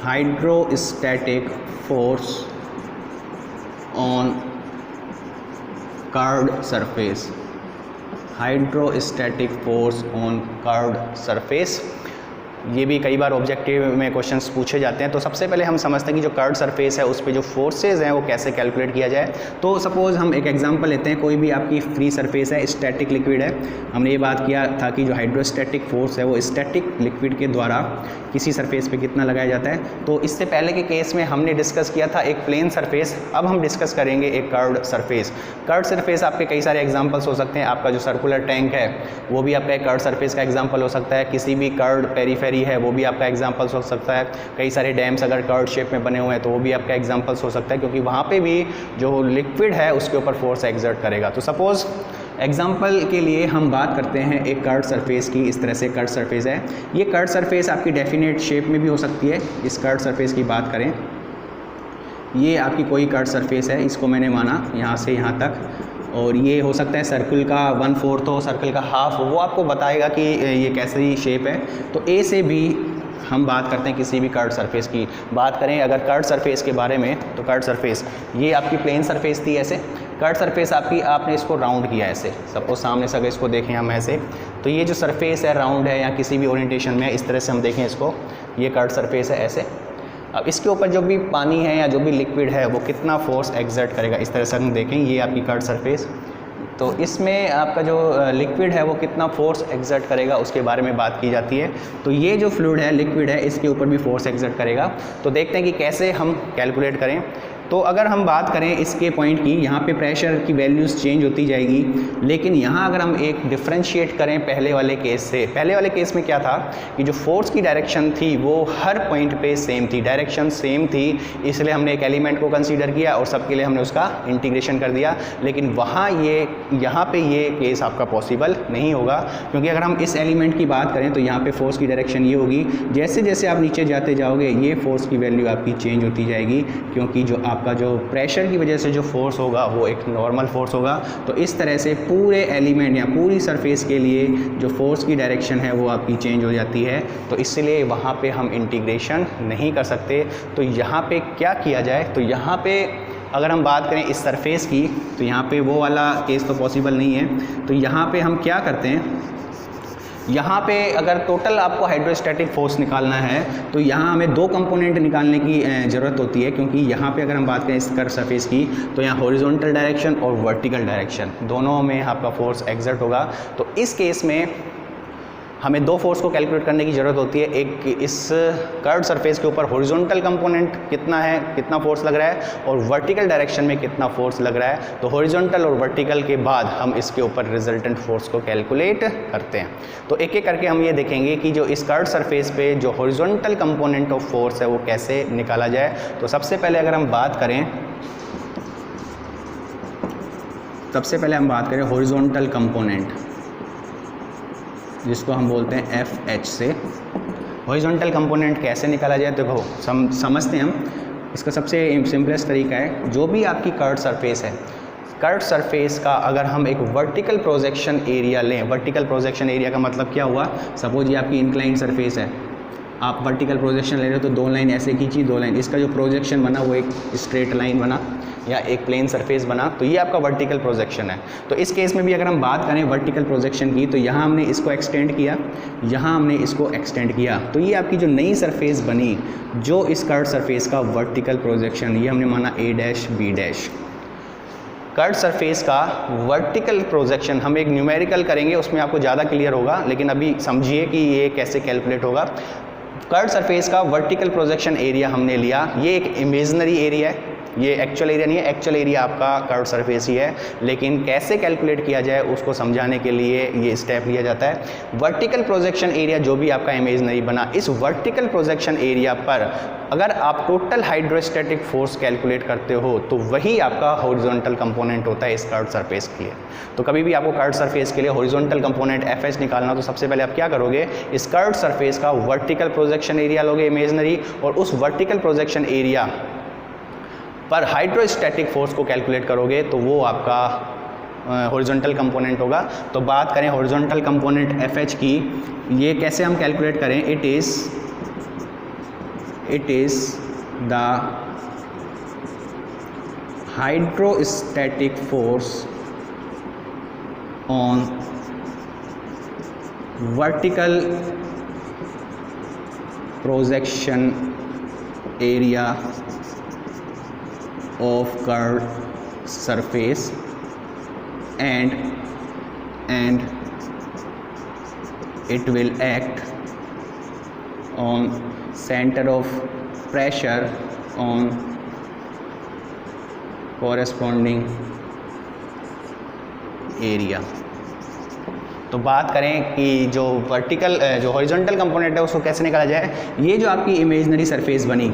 hydrostatic force on curved surface, hydrostatic force on curved surface, ये भी कई बार ऑब्जेक्टिव में क्वेश्चंस पूछे जाते हैं। तो सबसे पहले हम समझते हैं कि जो कर्व्ड सरफेस है उस पे जो फोर्सेज हैं वो कैसे कैलकुलेट किया जाए। तो सपोज़ हम एक एग्जांपल लेते हैं, कोई भी आपकी फ्री सरफेस है, स्टैटिक लिक्विड है। हमने ये बात किया था कि जो हाइड्रोस्टैटिक फोर्स है वो स्टैटिक लिक्विड के द्वारा किसी सरफेस पे कितना लगाया जाता है। तो इससे पहले के केस में हमने डिस्कस किया था एक प्लेन सरफेस, अब हम डिस्कस करेंगे एक कर्व्ड सरफेस। कर्व्ड सरफेस आपके कई सारे एग्जाम्पल्स हो सकते हैं। आपका जो सर्कुलर टैंक है वो भी आपका एक कर्व्ड सरफेस का एग्जाम्पल हो सकता है, किसी भी कर्व्ड पेरीफेरी है वो भी आपका एग्जांपल्स हो सकता है, कई सारे डैम्स अगर कर्व्ड शेप में बने हुए हैं तो वो भी आपका एग्जांपल्स हो सकता है, क्योंकि वहाँ पे भी जो लिक्विड है उसके ऊपर फोर्स एक्सर्ट करेगा। तो सपोज़ एग्जाम्पल के लिए हम बात करते हैं एक कर्व्ड सरफेस की। इस तरह से कर्व्ड सरफेस है, ये कर्व्ड सरफेस आपकी डेफिनेट शेप में भी हो सकती है। इस कर्व्ड सरफेस की बात करें, ये आपकी कोई कर्व्ड सरफेस है, इसको मैंने माना यहाँ से यहाँ तक, और ये हो सकता है सर्कल का 1/4 हो, सर्कल का हाफ हो, वो आपको बताएगा कि ये कैसी शेप है। तो ए से भी हम बात करते हैं किसी भी कर्व्ड सरफेस की बात करें अगर कर्व्ड सरफेस के बारे में, तो कर्व्ड सरफेस ये आपकी प्लेन सरफेस थी ऐसे, कर्व्ड सरफेस आपकी आपने इसको राउंड किया ऐसे, सपोज सामने से अगर इसको देखें हम ऐसे, तो ये जो सरफेस है राउंड है या किसी भी ओरिएंटेशन में इस तरह से हम देखें इसको, ये कर्व्ड सरफेस है ऐसे। अब इसके ऊपर जो भी पानी है या जो भी लिक्विड है वो कितना फोर्स एक्सर्ट करेगा, इस तरह से हम देखें, ये आपकी कर्व्ड सरफेस, तो इसमें आपका जो लिक्विड है वो कितना फोर्स एक्सर्ट करेगा उसके बारे में बात की जाती है। तो ये जो फ्लूइड है, लिक्विड है, इसके ऊपर भी फोर्स एक्सर्ट करेगा। तो देखते हैं कि कैसे हम कैलकुलेट करें। तो अगर हम बात करें इसके पॉइंट की, यहाँ पे प्रेशर की वैल्यूज़ चेंज होती जाएगी, लेकिन यहाँ अगर हम एक डिफरेंशिएट करें पहले वाले केस से, पहले वाले केस में क्या था कि जो फोर्स की डायरेक्शन थी वो हर पॉइंट पे सेम थी, डायरेक्शन सेम थी, इसलिए हमने एक एलिमेंट को कंसीडर किया और सबके लिए हमने उसका इंटीग्रेशन कर दिया। लेकिन यहाँ पे ये केस आपका पॉसिबल नहीं होगा, क्योंकि अगर हम इस एलिमेंट की बात करें तो यहाँ पे फोर्स की डायरेक्शन ये होगी, जैसे जैसे आप नीचे जाते जाओगे ये फोर्स की वैल्यू आपकी चेंज होती जाएगी, क्योंकि जो आपका जो प्रेशर की वजह से जो फोर्स होगा वो एक नॉर्मल फोर्स होगा। तो इस तरह से पूरे एलिमेंट या पूरी सरफेस के लिए जो फोर्स की डायरेक्शन है वो आपकी चेंज हो जाती है, तो इसलिए वहाँ पे हम इंटीग्रेशन नहीं कर सकते। तो यहाँ पे क्या किया जाए, तो यहाँ पे अगर हम बात करें इस सरफेस की, तो यहाँ पे वो वाला केस तो पॉसिबल नहीं है। तो यहाँ पे हम क्या करते हैं, यहाँ पे अगर टोटल आपको हाइड्रोस्टैटिक फोर्स निकालना है तो यहाँ हमें दो कंपोनेंट निकालने की ज़रूरत होती है, क्योंकि यहाँ पे अगर हम बात करें इस कर्व सरफेस की, तो यहाँ हॉरिजॉन्टल डायरेक्शन और वर्टिकल डायरेक्शन दोनों में आपका फोर्स एक्सर्ट होगा। तो इस केस में हमें दो फोर्स को कैलकुलेट करने की ज़रूरत होती है। एक इस कर्व सरफेस के ऊपर हॉरिजॉन्टल कंपोनेंट कितना है, कितना फोर्स लग रहा है, और वर्टिकल डायरेक्शन में कितना फोर्स लग रहा है। तो हॉरिजॉन्टल और वर्टिकल के बाद हम इसके ऊपर रिजल्टेंट फोर्स को कैलकुलेट करते हैं। तो एक एक करके हम ये देखेंगे कि जो इस कर्व सरफेस पे जो हॉरिजॉन्टल कंपोनेंट ऑफ फोर्स है वो कैसे निकाला जाए। तो सबसे पहले हम बात करें हॉरिजॉन्टल कंपोनेंट, जिसको हम बोलते हैं FH से। हॉरिजॉन्टल कंपोनेंट कैसे निकाला जाए, देखो समझते हैं हम। इसका सबसे सिंपलेस्ट तरीका है, जो भी आपकी कर्व सरफेस है, कर्व सरफेस का अगर हम एक वर्टिकल प्रोजेक्शन एरिया लें, वर्टिकल प्रोजेक्शन एरिया का मतलब क्या हुआ, सपोज ये आपकी इंक्लाइन सरफेस है, आप वर्टिकल प्रोजेक्शन ले रहे हो तो दो लाइन ऐसे खींची, दो लाइन, इसका जो प्रोजेक्शन बना वो एक स्ट्रेट लाइन बना या एक प्लेन सरफेस बना, तो ये आपका वर्टिकल प्रोजेक्शन है। तो इस केस में भी अगर हम बात करें वर्टिकल प्रोजेक्शन की, तो यहाँ हमने इसको एक्सटेंड किया, यहाँ हमने इसको एक्सटेंड किया, तो ये आपकी जो नई सरफेस बनी, जो इस कर्व सरफेस का वर्टिकल प्रोजेक्शन, ये हमने माना A' B'। कर्व सरफेस का वर्टिकल प्रोजेक्शन हम एक न्यूमेरिकल करेंगे, उसमें आपको ज़्यादा क्लियर होगा, लेकिन अभी समझिए कि ये कैसे कैलकुलेट होगा। कर्व सरफेस का वर्टिकल प्रोजेक्शन एरिया हमने लिया, ये एक इमेजिनरी एरिया है, ये एक्चुअल एरिया नहीं है, एक्चुअल एरिया आपका कर्व सरफेस ही है, लेकिन कैसे कैलकुलेट किया जाए उसको समझाने के लिए ये स्टेप लिया जाता है। वर्टिकल प्रोजेक्शन एरिया जो भी आपका इमेजिनरी बना, इस वर्टिकल प्रोजेक्शन एरिया पर अगर आप टोटल हाइड्रोस्टैटिक फोर्स कैलकुलेट करते हो तो वही आपका हॉरिजॉन्टल कंपोनेंट होता है इस कर्व सरफेस के लिए। तो कभी भी आपको कर्व सरफेस के लिए हॉरिजॉन्टल कंपोनेंट FH निकालना, तो सबसे पहले आप क्या करोगे, इस कर्व सरफेस का वर्टिकल प्रोजेक्शन एरिया लोगे इमेजिनरी, और उस वर्टिकल प्रोजेक्शन एरिया पर हाइड्रोस्टैटिक फोर्स को कैलकुलेट करोगे, तो वो आपका हॉरिजॉन्टल कंपोनेंट होगा। तो बात करें हॉरिजॉन्टल कंपोनेंट FH की, ये कैसे हम कैलकुलेट करें, it is the hydrostatic force on vertical projection area of curved surface and it will act on center of pressure on corresponding area। तो बात करें कि जो हॉरिजॉन्टल कंपोनेंट है उसको कैसे निकाला जाए। ये जो आपकी इमेजिनरी सरफेस बनी,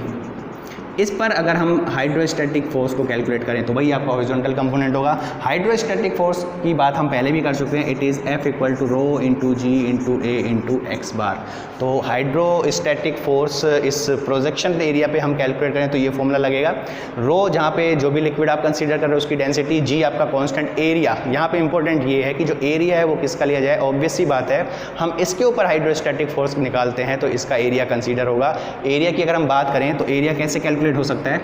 इस पर अगर हम हाइड्रोस्टैटिक फोर्स को कैलकुलेट करें तो वही आपका हॉरिजॉन्टल कंपोनेंट होगा। हाइड्रोस्टैटिक फोर्स की बात हम पहले भी कर चुके हैं, it is F = ρ × G × A × x बार। तो हाइड्रोस्टैटिक फोर्स इस प्रोजेक्शन एरिया पे हम कैलकुलेट करें तो ये फॉर्मूला लगेगा, रो जहाँ पे जो भी लिक्विड आप कंसीडर कर रहे हो उसकी डेंसिटी, G आपका कांस्टेंट, एरिया। यहाँ पे इंपॉर्टेंट ये है कि जो एरिया है वो किसका लिया जाए, ऑब्वियस सी बात है, हम इसके ऊपर हाइड्रोस्टैटिक फोर्स निकालते हैं तो इसका एरिया कंसीडर होगा। एरिया की अगर हम बात करें तो एरिया कैसे कैलकुलेट हो सकता है,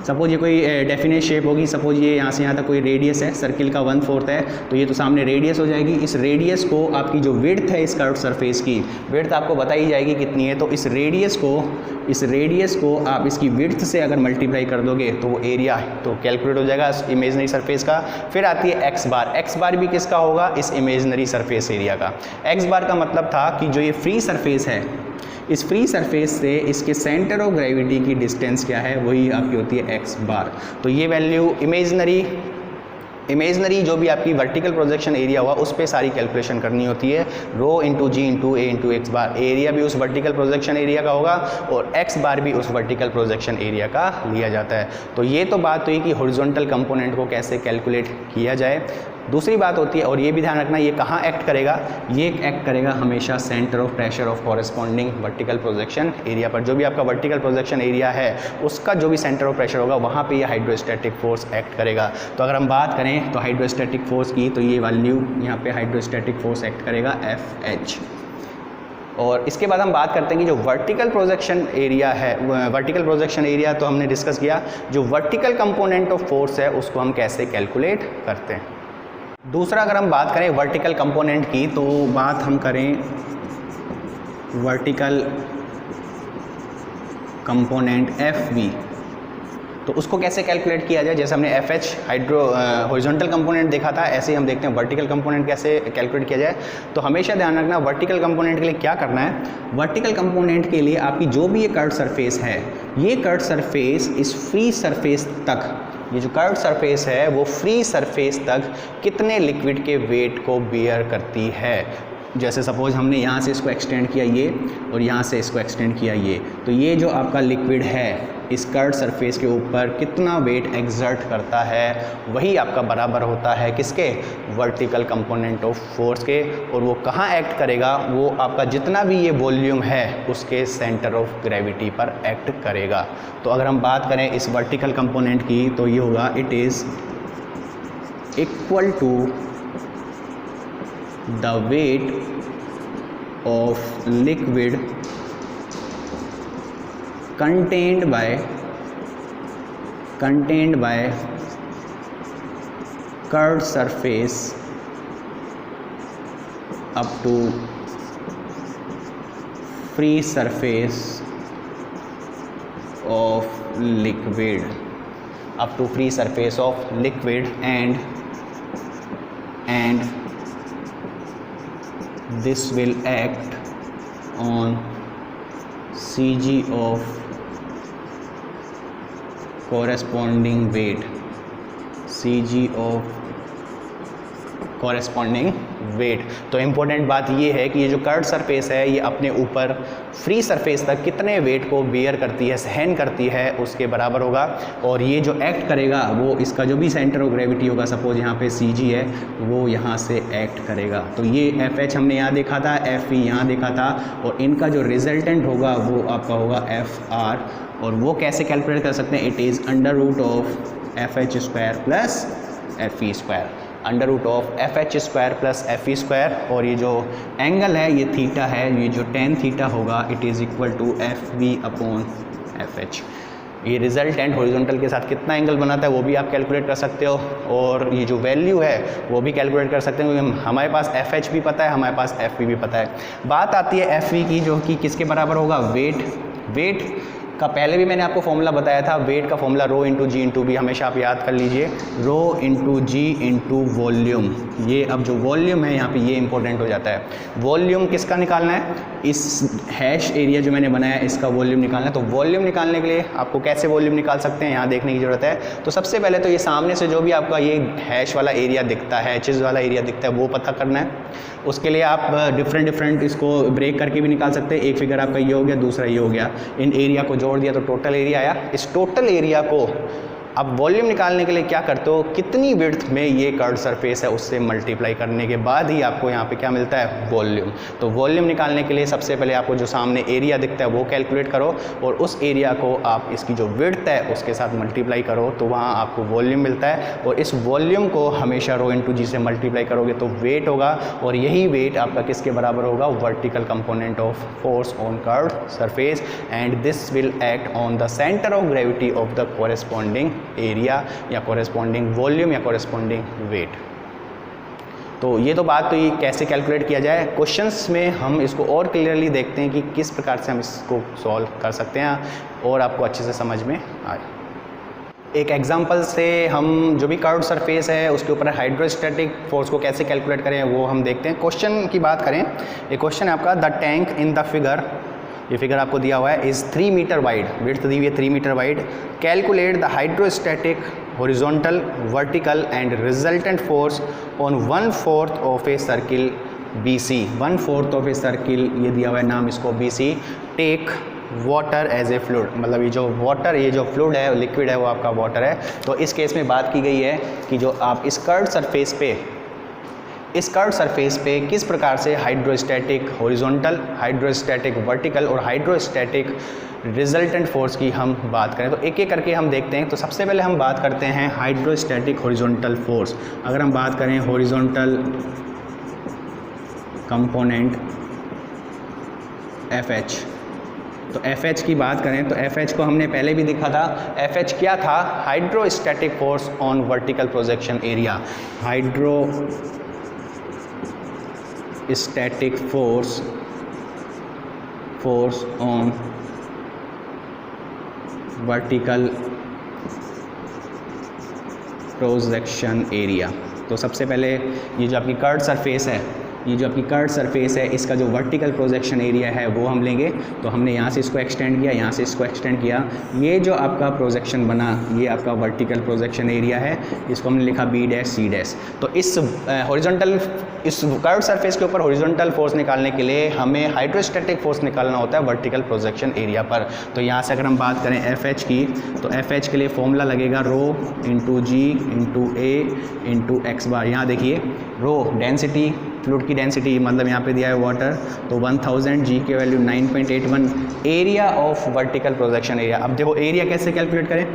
सपोज ये कोई डेफिनेट शेप होगी, सपोज ये यहाँ से यहाँ तक कोई रेडियस है, सर्किल का 1/4 है, तो ये तो सामने रेडियस हो जाएगी। इस रेडियस को आपकी जो विड्थ है इस कर्व सरफेस की, विड्थ आपको बताई जाएगी कितनी है, तो इस रेडियस को आप इसकी विड्थ से अगर मल्टीप्लाई कर दोगे तो वो एरिया तो कैलकुलेट हो जाएगा इमेजिनरी सरफेस का। फिर आती है x बार, x बार भी किसका होगा, इस इमेजिनरी सरफेस एरिया का। x बार का मतलब था कि जो ये फ्री सरफेस है, इस फ्री सरफेस से इसके सेंटर ऑफ ग्रेविटी की डिस्टेंस क्या है, वही आपकी होती है x बार। तो ये वैल्यू इमेजिनरी जो भी आपकी वर्टिकल प्रोजेक्शन एरिया हुआ उस पर सारी कैलकुलेशन करनी होती है, ρ × G × A × x bar. Area भी उस वर्टिकल प्रोजेक्शन एरिया का होगा और x बार भी उस वर्टिकल प्रोजेक्शन एरिया का लिया जाता है। तो ये तो बात हुई कि हॉरिजॉन्टल कंपोनेंट को कैसे कैलकुलेट किया जाए। दूसरी बात होती है, और ये भी ध्यान रखना, ये कहाँ एक्ट करेगा, ये एक्ट करेगा हमेशा centre of pressure of corresponding vertical projection area पर। जो भी आपका वर्टिकल प्रोजेक्शन एरिया है उसका जो भी सेंटर ऑफ प्रेशर होगा वहाँ पे ये हाइड्रोस्टैटिक फोर्स एक्ट करेगा। तो अगर हम बात करें तो हाइड्रोस्टैटिक फोर्स की, तो ये वैल्यू यहाँ पे हाइड्रोस्टैटिक फोर्स एक्ट करेगा FH। और इसके बाद हम बात करते हैं कि जो वर्टिकल प्रोजेक्शन एरिया है, वर्टिकल प्रोजेक्शन एरिया तो हमने डिस्कस किया, जो वर्टिकल कंपोनेंट ऑफ फोर्स है उसको हम कैसे कैलकुलेट करते हैं। दूसरा अगर हम बात करें वर्टिकल कंपोनेंट की, तो बात हम करें वर्टिकल कंपोनेंट FV। तो उसको कैसे कैलकुलेट किया जाए, जैसे हमने FH हॉरिजॉन्टल कंपोनेंट देखा था, ऐसे ही हम देखते हैं वर्टिकल कंपोनेंट कैसे कैलकुलेट किया जाए। तो हमेशा ध्यान रखना वर्टिकल कंपोनेंट के लिए क्या करना है। वर्टिकल कंपोनेंट के लिए आपकी जो भी ये कर्व सरफेस है, ये कर्व सरफेस इस फ्री सरफेस तक, ये जो कर्व सरफेस है वो फ्री सरफेस तक कितने लिक्विड के वेट को बियर करती है। जैसे सपोज हमने यहाँ से इसको एक्सटेंड किया ये, और यहाँ से इसको एक्सटेंड किया ये, तो ये जो आपका लिक्विड है इस कर्व सरफेस के ऊपर कितना वेट एक्सर्ट करता है, वही आपका बराबर होता है किसके, वर्टिकल कंपोनेंट ऑफ फोर्स के। और वो कहाँ एक्ट करेगा, वो आपका जितना भी ये वॉल्यूम है उसके सेंटर ऑफ ग्रेविटी पर एक्ट करेगा। तो अगर हम बात करें इस वर्टिकल कंपोनेंट की, तो ये होगा it is equal to the weight of liquid contained by curved surface up to free surface of liquid, up to free surface of liquid, and this will act on Cg of corresponding weight, Cg of corresponding weight। तो इम्पोर्टेंट बात ये है कि ये जो कर्व्ड सरफेस है ये अपने ऊपर फ्री सरफेस तक कितने वेट को बियर करती है, सहन करती है, उसके बराबर होगा। और ये जो एक्ट करेगा वो इसका जो भी सेंटर ऑफ ग्रेविटी होगा, सपोज यहाँ पे Cg है, वो यहाँ से एक्ट करेगा। तो ये FH हमने यहाँ देखा था, FE यहाँ देखा था, और इनका जो रिजल्टेंट होगा वो आपका होगा FR। और वो कैसे कैलकुलेट कर सकते हैं, it is under root of FH square plus FE square, under root of FH square plus FE square. और ये जो एंगल है ये थीटा है, ये जो tan थीटा होगा it is equal to FV upon FH। ये रिजल्टेंट हॉरिजॉन्टल के साथ कितना एंगल बनाता है वो भी आप कैलकुलेट कर सकते हो, और ये जो वैल्यू है वो भी कैलकुलेट कर सकते हो, क्योंकि हमारे पास FH भी पता है, हमारे पास FV भी पता है। बात आती है FV की, जो कि किसके बराबर होगा, वेट का पहले भी मैंने आपको फॉर्मूला बताया था। वेट का फॉर्मूला रो इंटू जी इंटू बी, हमेशा आप याद कर लीजिए, रो इंटू जी इंटू वॉल्यूम। ये अब जो वॉल्यूम है यहाँ पे ये इंपॉर्टेंट हो जाता है। वॉल्यूम किसका निकालना है, इस हैश एरिया जो मैंने बनाया है इसका वॉल्यूम निकालना है। तो वॉल्यूम निकालने के लिए आपको कैसे वॉल्यूम निकाल सकते हैं यहाँ देखने की ज़रूरत है। तो सबसे पहले तो ये सामने से जो भी आपका ये हैश वाला एरिया दिखता है, हैचेस वाला एरिया दिखता है, वो पता करना है। उसके लिए आप डिफरेंट इसको ब्रेक करके भी निकाल सकते हैं। एक फिगर आपका ये हो गया, दूसरा ये हो गया, इन एरिया को जोड़ दिया तो टोटल एरिया आया। इस टोटल एरिया को अब वॉल्यूम निकालने के लिए क्या करते हो, कितनी विड्थ में ये कर्व्ड सरफेस है उससे मल्टीप्लाई करने के बाद ही आपको यहाँ पे क्या मिलता है, वॉल्यूम। तो वॉल्यूम निकालने के लिए सबसे पहले आपको जो सामने एरिया दिखता है वो कैलकुलेट करो, और उस एरिया को आप इसकी जो विड्थ है उसके साथ मल्टीप्लाई करो, तो वहाँ आपको वॉल्यूम मिलता है। और इस वॉल्यूम को हमेशा रो इंटू जी से मल्टीप्लाई करोगे तो वेट होगा, और यही वेट आपका किसके बराबर होगा, vertical component of force on curved surface, and this will act on the centre of gravity of the corresponding area या कोरेस्पॉन्डिंग वॉल्यूम या कोरेस्पॉन्डिंग वेट। तो ये तो बात तो ये कैसे कैलकुलेट किया जाए, क्वेश्चंस में हम इसको और क्लियरली देखते हैं कि किस प्रकार से हम इसको सॉल्व कर सकते हैं और आपको अच्छे से समझ में आए। एक एग्जांपल से हम जो भी कर्व्ड सरफेस है उसके ऊपर हाइड्रोस्टैटिक फोर्स को कैसे कैलकुलेट करें वो हम देखते हैं। क्वेश्चन की बात करें, ये क्वेश्चन है आपका, the tank in the figure, ये फिगर आपको दिया हुआ है, इज़ 3 मीटर वाइड, विड्थ दी हुई है 3 metre wide, calculate the hydrostatic horizontal vertical and resultant force on 1/4 of a circle BC। 1/4 of a circle ये दिया हुआ है, नाम इसको BC। Take water as a fluid, मतलब ये जो वाटर, ये जो फ्लूइड है, लिक्विड है, वो आपका वाटर है। तो इस केस में बात की गई है कि जो आप इस कर्व्ड सरफेस पे, इस कर्व्ड सरफेस पे किस प्रकार से हाइड्रोस्टैटिक हॉरिजॉन्टल, हाइड्रोस्टैटिक वर्टिकल और हाइड्रोस्टैटिक रिजल्टेंट फोर्स की हम बात करें तो एक एक करके हम देखते हैं। तो सबसे पहले हम बात करते हैं हाइड्रोस्टैटिक हॉरिजॉन्टल फोर्स। अगर हम बात करें हॉरिजॉन्टल कंपोनेंट FH, तो FH की बात करें तो FH को हमने पहले भी देखा था। FH क्या था, hydrostatic force on vertical projection area, hydrostatic force on vertical projection area. तो सबसे पहले ये जो आपकी कर्व्ड सरफेस है, ये जो आपकी कर्व्ड सरफेस है, इसका जो वर्टिकल प्रोजेक्शन एरिया है वो हम लेंगे। तो हमने यहाँ से इसको एक्सटेंड किया, यहाँ से इसको एक्सटेंड किया, ये जो आपका प्रोजेक्शन बना ये आपका वर्टिकल प्रोजेक्शन एरिया है, इसको हमने लिखा बी डैश सी डैश। तो इस हॉरिजॉन्टल, इस कर्व्ड सरफेस के ऊपर हॉरिजॉन्टल फोर्स निकालने के लिए हमें हाइड्रोस्टैटिक फोर्स निकालना होता है वर्टिकल प्रोजेक्शन एरिया पर। तो यहाँ से अगर हम बात करें एफ की, तो एफ के लिए फॉर्मूला लगेगा रो into ji into A into x bar. यहाँ देखिए रो डेंसिटी, फ्लूइड की डेंसिटी, मतलब यहाँ पे दिया है वाटर, तो 1000, जी की value 9.81, area of vertical projection area. अब देखो एरिया कैसे कैलकुलेट करें।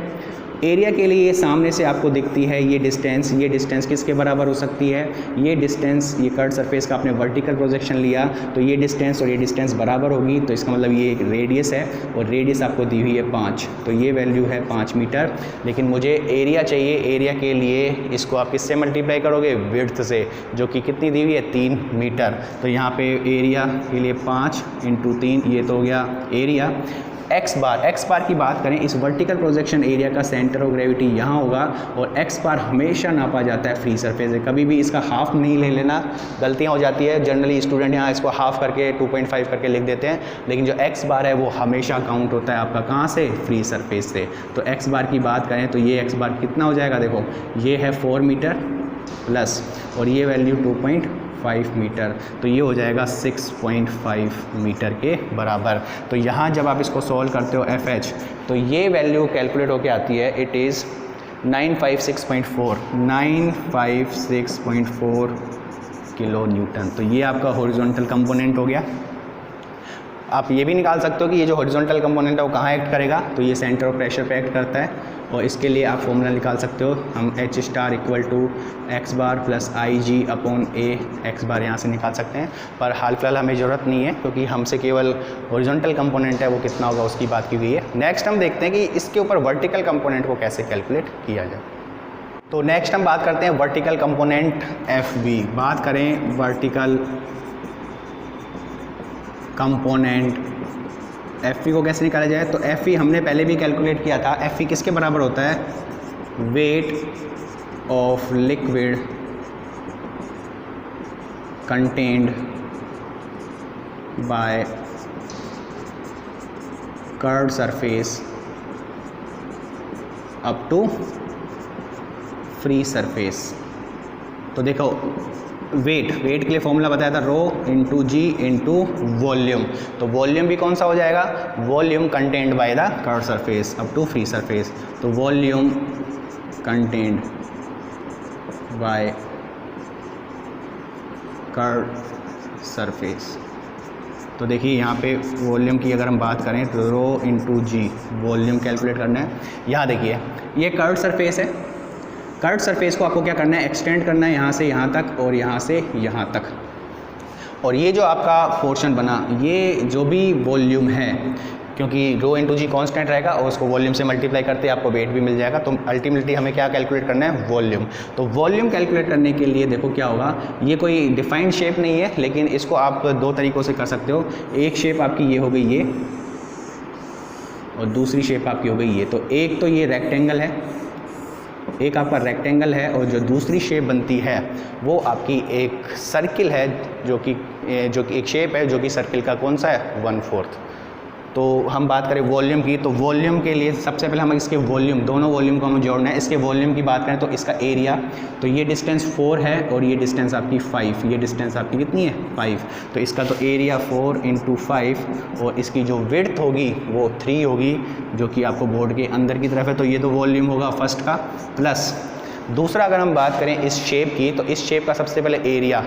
एरिया के लिए सामने से आपको दिखती है ये डिस्टेंस किसके बराबर हो सकती है, ये डिस्टेंस, ये कर्व्ड सरफेस का आपने वर्टिकल प्रोजेक्शन लिया तो ये डिस्टेंस और ये डिस्टेंस बराबर होगी, तो इसका मतलब ये एक रेडियस है और रेडियस आपको दी हुई है 5, तो ये वैल्यू है 5 मीटर। लेकिन मुझे एरिया चाहिए, एरिया के लिए इसको आप किससे मल्टीप्लाई करोगे, विड्थ से, जो कि कितनी दी हुई है 3 मीटर। तो यहाँ पे एरिया के लिए 5 इंटू 3, ये तो हो गया एरिया। एक्स बार की बात करें, इस वर्टिकल प्रोजेक्शन एरिया का सेंटर ऑफ ग्रेविटी यहाँ होगा और एक्स बार हमेशा नापा जाता है फ्री सरफेस से, कभी भी इसका हाफ नहीं ले लेना, गलतियाँ हो जाती है। जनरली स्टूडेंट यहाँ इसको हाफ करके 2.5 करके लिख देते हैं, लेकिन जो एक्स बार है वो हमेशा काउंट होता है आपका कहाँ से, फ्री सरफेस से। तो एक्स बार की बात करें तो ये एक्स बार कितना हो जाएगा, देखो ये है 4 मीटर प्लस और ये वैल्यू 2.5 मीटर, तो ये हो जाएगा 6.5 मीटर के बराबर। तो यहाँ जब आप इसको सॉल्व करते हो FH, तो ये वैल्यू कैलकुलेट होके आती है, इट इज़ 956.4 किलो न्यूटन। तो ये आपका हॉरिजॉन्टल कंपोनेंट हो गया। आप ये भी निकाल सकते हो कि ये जो हॉरिजॉन्टल कंपोनेंट है वो कहाँ एक्ट करेगा, तो ये सेंटर ऑफ प्रेशर पे एक्ट करता है, और इसके लिए आप फॉर्मूला निकाल सकते हो, हम H star equal to X bar plus IG upon A X bar यहाँ से निकाल सकते हैं। पर हाल फिलहाल हमें ज़रूरत नहीं है, क्योंकि हमसे केवल हॉरिजॉन्टल कंपोनेंट है वो कितना होगा उसकी बात की गई है। नेक्स्ट हम देखते हैं कि इसके ऊपर वर्टिकल कंपोनेंट को कैसे कैलकुलेट किया जाए। तो नेक्स्ट हम बात करते हैं वर्टिकल कंपोनेंट FB। बात करें वर्टिकल कंपोनेंट FE को कैसे निकाला जाए, तो FE हमने पहले भी कैलकुलेट किया था। FE किसके बराबर होता है, weight of liquid contained by curved surface up to free surface. तो देखो वेट के लिए फॉर्मूला बताया था, रो इंटू जी इंटू वॉल्यूम। तो वॉल्यूम भी कौन सा हो जाएगा, volume contained by the curved surface up to free surface. तो volume contained by curved surface. तो देखिए यहाँ पे वॉल्यूम की अगर हम बात करें तो रो इंटू जी वॉल्यूम कैलकुलेट करना है। यहाँ देखिए ये कर्व्ड सरफेस है, कर्व्ड सरफेस को आपको क्या करना है, एक्सटेंड करना है यहाँ से यहाँ तक और यहाँ से यहाँ तक। और ये जो आपका पोर्शन बना, ये जो भी वॉल्यूम है, क्योंकि रो इंटू जी कॉन्स्टेंट रहेगा और उसको वॉल्यूम से मल्टीप्लाई करते आपको वेट भी मिल जाएगा। तो अल्टीमेटली हमें क्या कैलकुलेट करना है, वॉल्यूम। तो वॉल्यूम कैलकुलेट करने के लिए देखो क्या होगा, ये कोई डिफाइंड शेप नहीं है, लेकिन इसको आप दो तरीक़ों से कर सकते हो। एक शेप आपकी ये हो गई ये, और दूसरी शेप आपकी हो गई ये। तो एक तो ये रेक्टेंगल है, एक आपका रेक्टेंगल है, और जो दूसरी शेप बनती है वो आपकी एक सर्किल है, जो कि एक शेप है जो कि सर्किल का कौन सा है, 1/4। तो हम बात करें वॉल्यूम की, तो वॉल्यूम के लिए सबसे पहले हम इसके वॉल्यूम, दोनों वॉल्यूम को हमें जोड़ना है। इसके वॉल्यूम की बात करें तो इसका एरिया, तो ये डिस्टेंस 4 है और ये डिस्टेंस आपकी 5, ये डिस्टेंस आपकी कितनी है, 5। तो इसका तो एरिया 4 × 5, और इसकी जो विड्थ होगी वो 3 होगी, जो कि आपको बोर्ड के अंदर की तरफ है। तो ये तो वॉल्यूम होगा फर्स्ट का, प्लस दूसरा अगर हम बात करें इस शेप की, तो इस शेप का सबसे पहले एरिया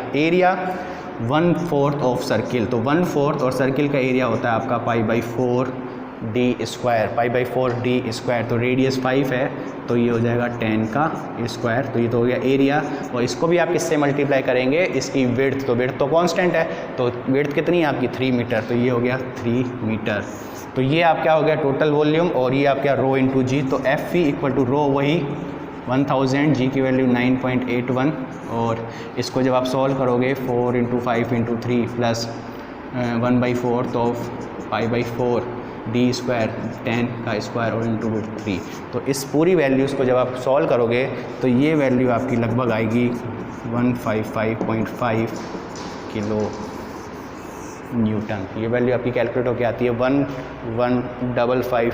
1/4 ऑफ सर्किल। तो 1/4 और सर्किल का एरिया होता है आपका π/4d²। तो रेडियस 5 है, तो ये हो जाएगा 10 का स्क्वायर। तो ये तो हो गया एरिया, और इसको भी आप किससे मल्टीप्लाई करेंगे, इसकी विड्थ। तो विड्थ तो कांस्टेंट है, तो विड्थ कितनी है आपकी 3 मीटर, तो ये हो गया 3 मीटर। तो ये आपका हो गया टोटल वॉल्यूम, और ये आपका रो इंटू जी। तो FE इक्वल टू रो वही 1000, जी की वैल्यू 9.81, और इसको जब आप सॉल्व करोगे 4 × 5 × 3 प्लस 1/4 ऑफ π/4, डी स्क्वायर 10 का स्क्वायर और इंटू विड्थ 3। तो इस पूरी वैल्यूज़ को जब आप सॉल्व करोगे तो ये वैल्यू आपकी लगभग आएगी 155.5 किलो न्यूटन। ये वैल्यू आपकी कैलकुलेट होकर आती है 1155,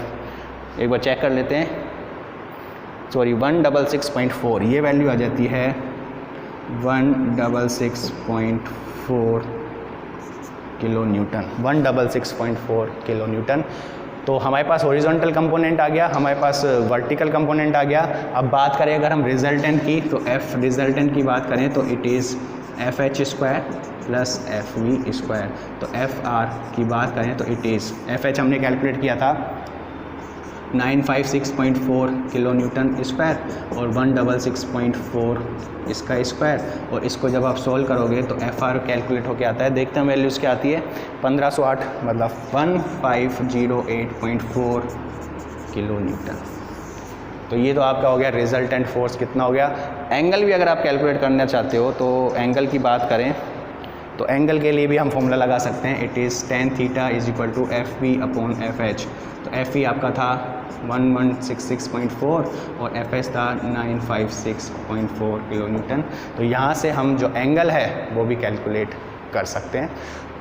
एक बार चेक कर लेते हैं, सॉरी 166.4, ये वैल्यू आ जाती है 166.4 किलो न्यूटन, 166.4 किलो न्यूटन। तो हमारे पास हॉरिजॉन्टल कंपोनेंट आ गया, हमारे पास वर्टिकल कंपोनेंट आ गया। अब बात करें अगर हम रिजल्टेंट की, तो एफ रिजल्टेंट की बात करें तो it is F H square plus F V square. तो एफ आर की बात करें तो इट इज़ एफ एच हमने कैलकुलेट किया था 956.4 किलो न्यूटन स्क्वायर और 166.4 इसका स्क्वायर, और इसको जब आप सॉल्व करोगे तो एफ आर कैलकुलेट होके आता है, देखते हैं वैल्यूज़ क्या आती है, 1508 मतलब 1508.4 किलो न्यूटन। तो ये तो आपका हो गया रिजल्टेंट फोर्स कितना हो गया। एंगल भी अगर आप कैलकुलेट करना चाहते हो तो एंगल की बात करें तो एंगल के लिए भी हम फॉर्मूला लगा सकते हैं, it is tan theta is equal to F B upon F H. तो एफ ई आपका था 1166.4 और एफ एच था 956.4 किलो न्यूटन। तो यहाँ से हम जो एंगल है वो भी कैलकुलेट कर सकते हैं।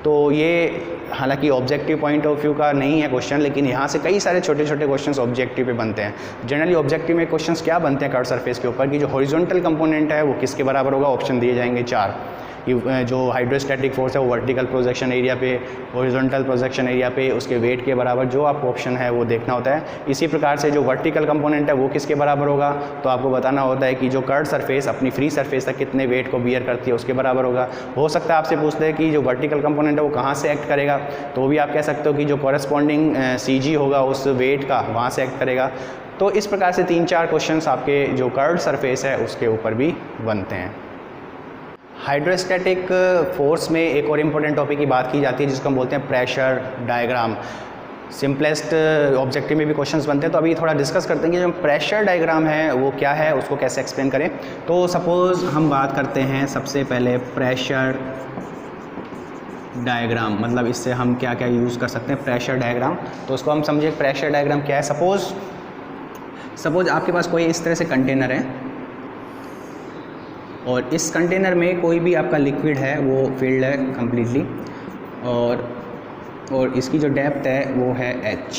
तो ये हालांकि ऑब्जेक्टिव पॉइंट ऑफ व्यू का नहीं है क्वेश्चन, लेकिन यहाँ से कई सारे छोटे छोटे क्वेश्चंस ऑब्जेक्टिव पे बनते हैं। जनरली ऑब्जेक्टिव में क्वेश्चंस क्या बनते हैं कर्व सरफेस के ऊपर कि जो हॉरिजॉन्टल कंपोनेंट है वो किसके बराबर होगा, ऑप्शन दिए जाएंगे 4 कि जो हाइड्रोस्टैटिक फोर्स है वो वर्टिकल प्रोजेक्शन एरिया पे, हॉरिजॉन्टल प्रोजेक्शन एरिया पे उसके वेट के बराबर, जो आपको ऑप्शन है वो देखना होता है। इसी प्रकार से जो वर्टिकल कंपोनेंट है वो किसके बराबर होगा, तो आपको बताना होता है कि जो कर्व सरफेस अपनी फ्री सरफेस तक कितने वेट को बियर करती है उसके बराबर होगा। हो सकता है आपसे पूछते हैं कि जो वर्टिकल कंपोनेंट है वो कहाँ से एक्ट करेगा, तो वो भी आप कह सकते हो कि जो कॉरेस्पॉन्डिंग सी होगा उस वेट का वहाँ से एक्ट करेगा। तो इस प्रकार से 3-4 क्वेश्चंस आपके जो कर्व सरफेस है उसके ऊपर भी बनते हैं। हाइड्रोस्टैटिक फोर्स में एक और इम्पोर्टेंट टॉपिक की बात की जाती है जिसको हम बोलते हैं प्रेशर डायग्राम। सिंपलेस्ट ऑब्जेक्टिव में भी क्वेश्चंस बनते हैं, तो अभी थोड़ा डिस्कस करते हैं कि जो प्रेशर डायग्राम है वो क्या है, उसको कैसे एक्सप्लेन करें। तो सपोज़ हम बात करते हैं सबसे पहले प्रेशर डायग्राम, मतलब इससे हम क्या क्या यूज़ कर सकते हैं प्रेशर डायग्राम। तो उसको हम समझे प्रेशर डायग्राम क्या है। सपोज़ आपके पास कोई इस तरह से कंटेनर है और इस कंटेनर में कोई भी आपका लिक्विड है वो फिल्ड है कम्प्लीटली, और इसकी जो डेप्थ है वो है h।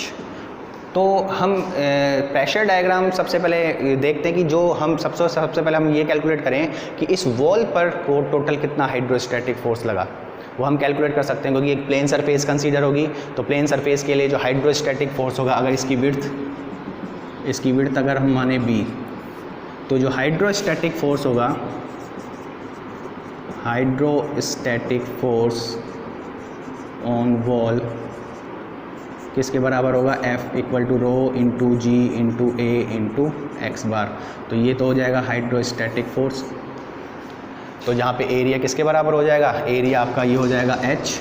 तो हम प्रेशर डायग्राम सबसे पहले देखते हैं कि जो हम सबसे पहले हम ये कैलकुलेट करें कि इस वॉल पर को टोटल कितना हाइड्रोस्टैटिक फोर्स लगा, वो हम कैलकुलेट कर सकते हैं क्योंकि एक प्लेन सरफेस कंसीडर होगी। तो प्लेन सरफेस के लिए जो हाइड्रोस्टैटिक फोर्स होगा, अगर इसकी विड्थ अगर हम माने b, तो जो हाइड्रोस्टैटिक फोर्स होगा, हाइड्रोस्टैटिक फोर्स ऑन वॉल किसके बराबर होगा, F equal to rho into ji into A into x bar. तो ये तो हो जाएगा हाइड्रोस्टैटिक फोर्स। तो जहाँ पे एरिया किसके बराबर हो जाएगा, एरिया आपका ये हो जाएगा H,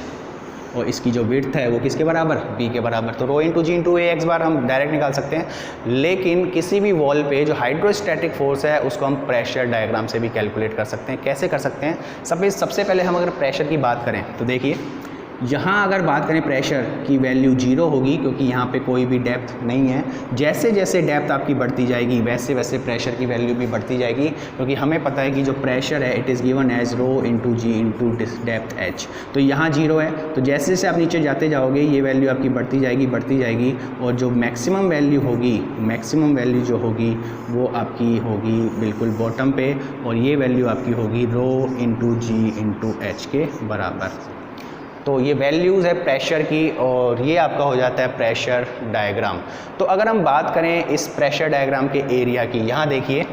और इसकी जो विड्थ है वो किसके बराबर, B के बराबर। तो रो इंटू जी इंटू ए एक्स बार हम डायरेक्ट निकाल सकते हैं, लेकिन किसी भी वॉल पे जो हाइड्रोस्टैटिक फोर्स है उसको हम प्रेशर डायग्राम से भी कैलकुलेट कर सकते हैं। कैसे कर सकते हैं, सबसे पहले हम अगर प्रेशर की बात करें तो देखिए यहाँ अगर बात करें प्रेशर की वैल्यू 0 होगी क्योंकि यहाँ पे कोई भी डेप्थ नहीं है। जैसे जैसे डेप्थ आपकी बढ़ती जाएगी वैसे वैसे प्रेशर की वैल्यू भी बढ़ती जाएगी, क्योंकि हमें पता है कि जो प्रेशर है it is given as rho into ji into depth h। तो यहाँ 0 है, तो जैसे जैसे आप नीचे जाते जाओगे ये वैल्यू आपकी बढ़ती जाएगी, और जो मैक्सिमम वैल्यू जो होगी वो आपकी होगी बिल्कुल बॉटम पे, और ये वैल्यू आपकी होगी रो इंटू जी इंटू एच के बराबर। तो ये वैल्यूज़ है प्रेशर की, और ये आपका हो जाता है प्रेशर डायग्राम। तो अगर हम बात करें इस प्रेशर डायग्राम के एरिया की, यहाँ देखिए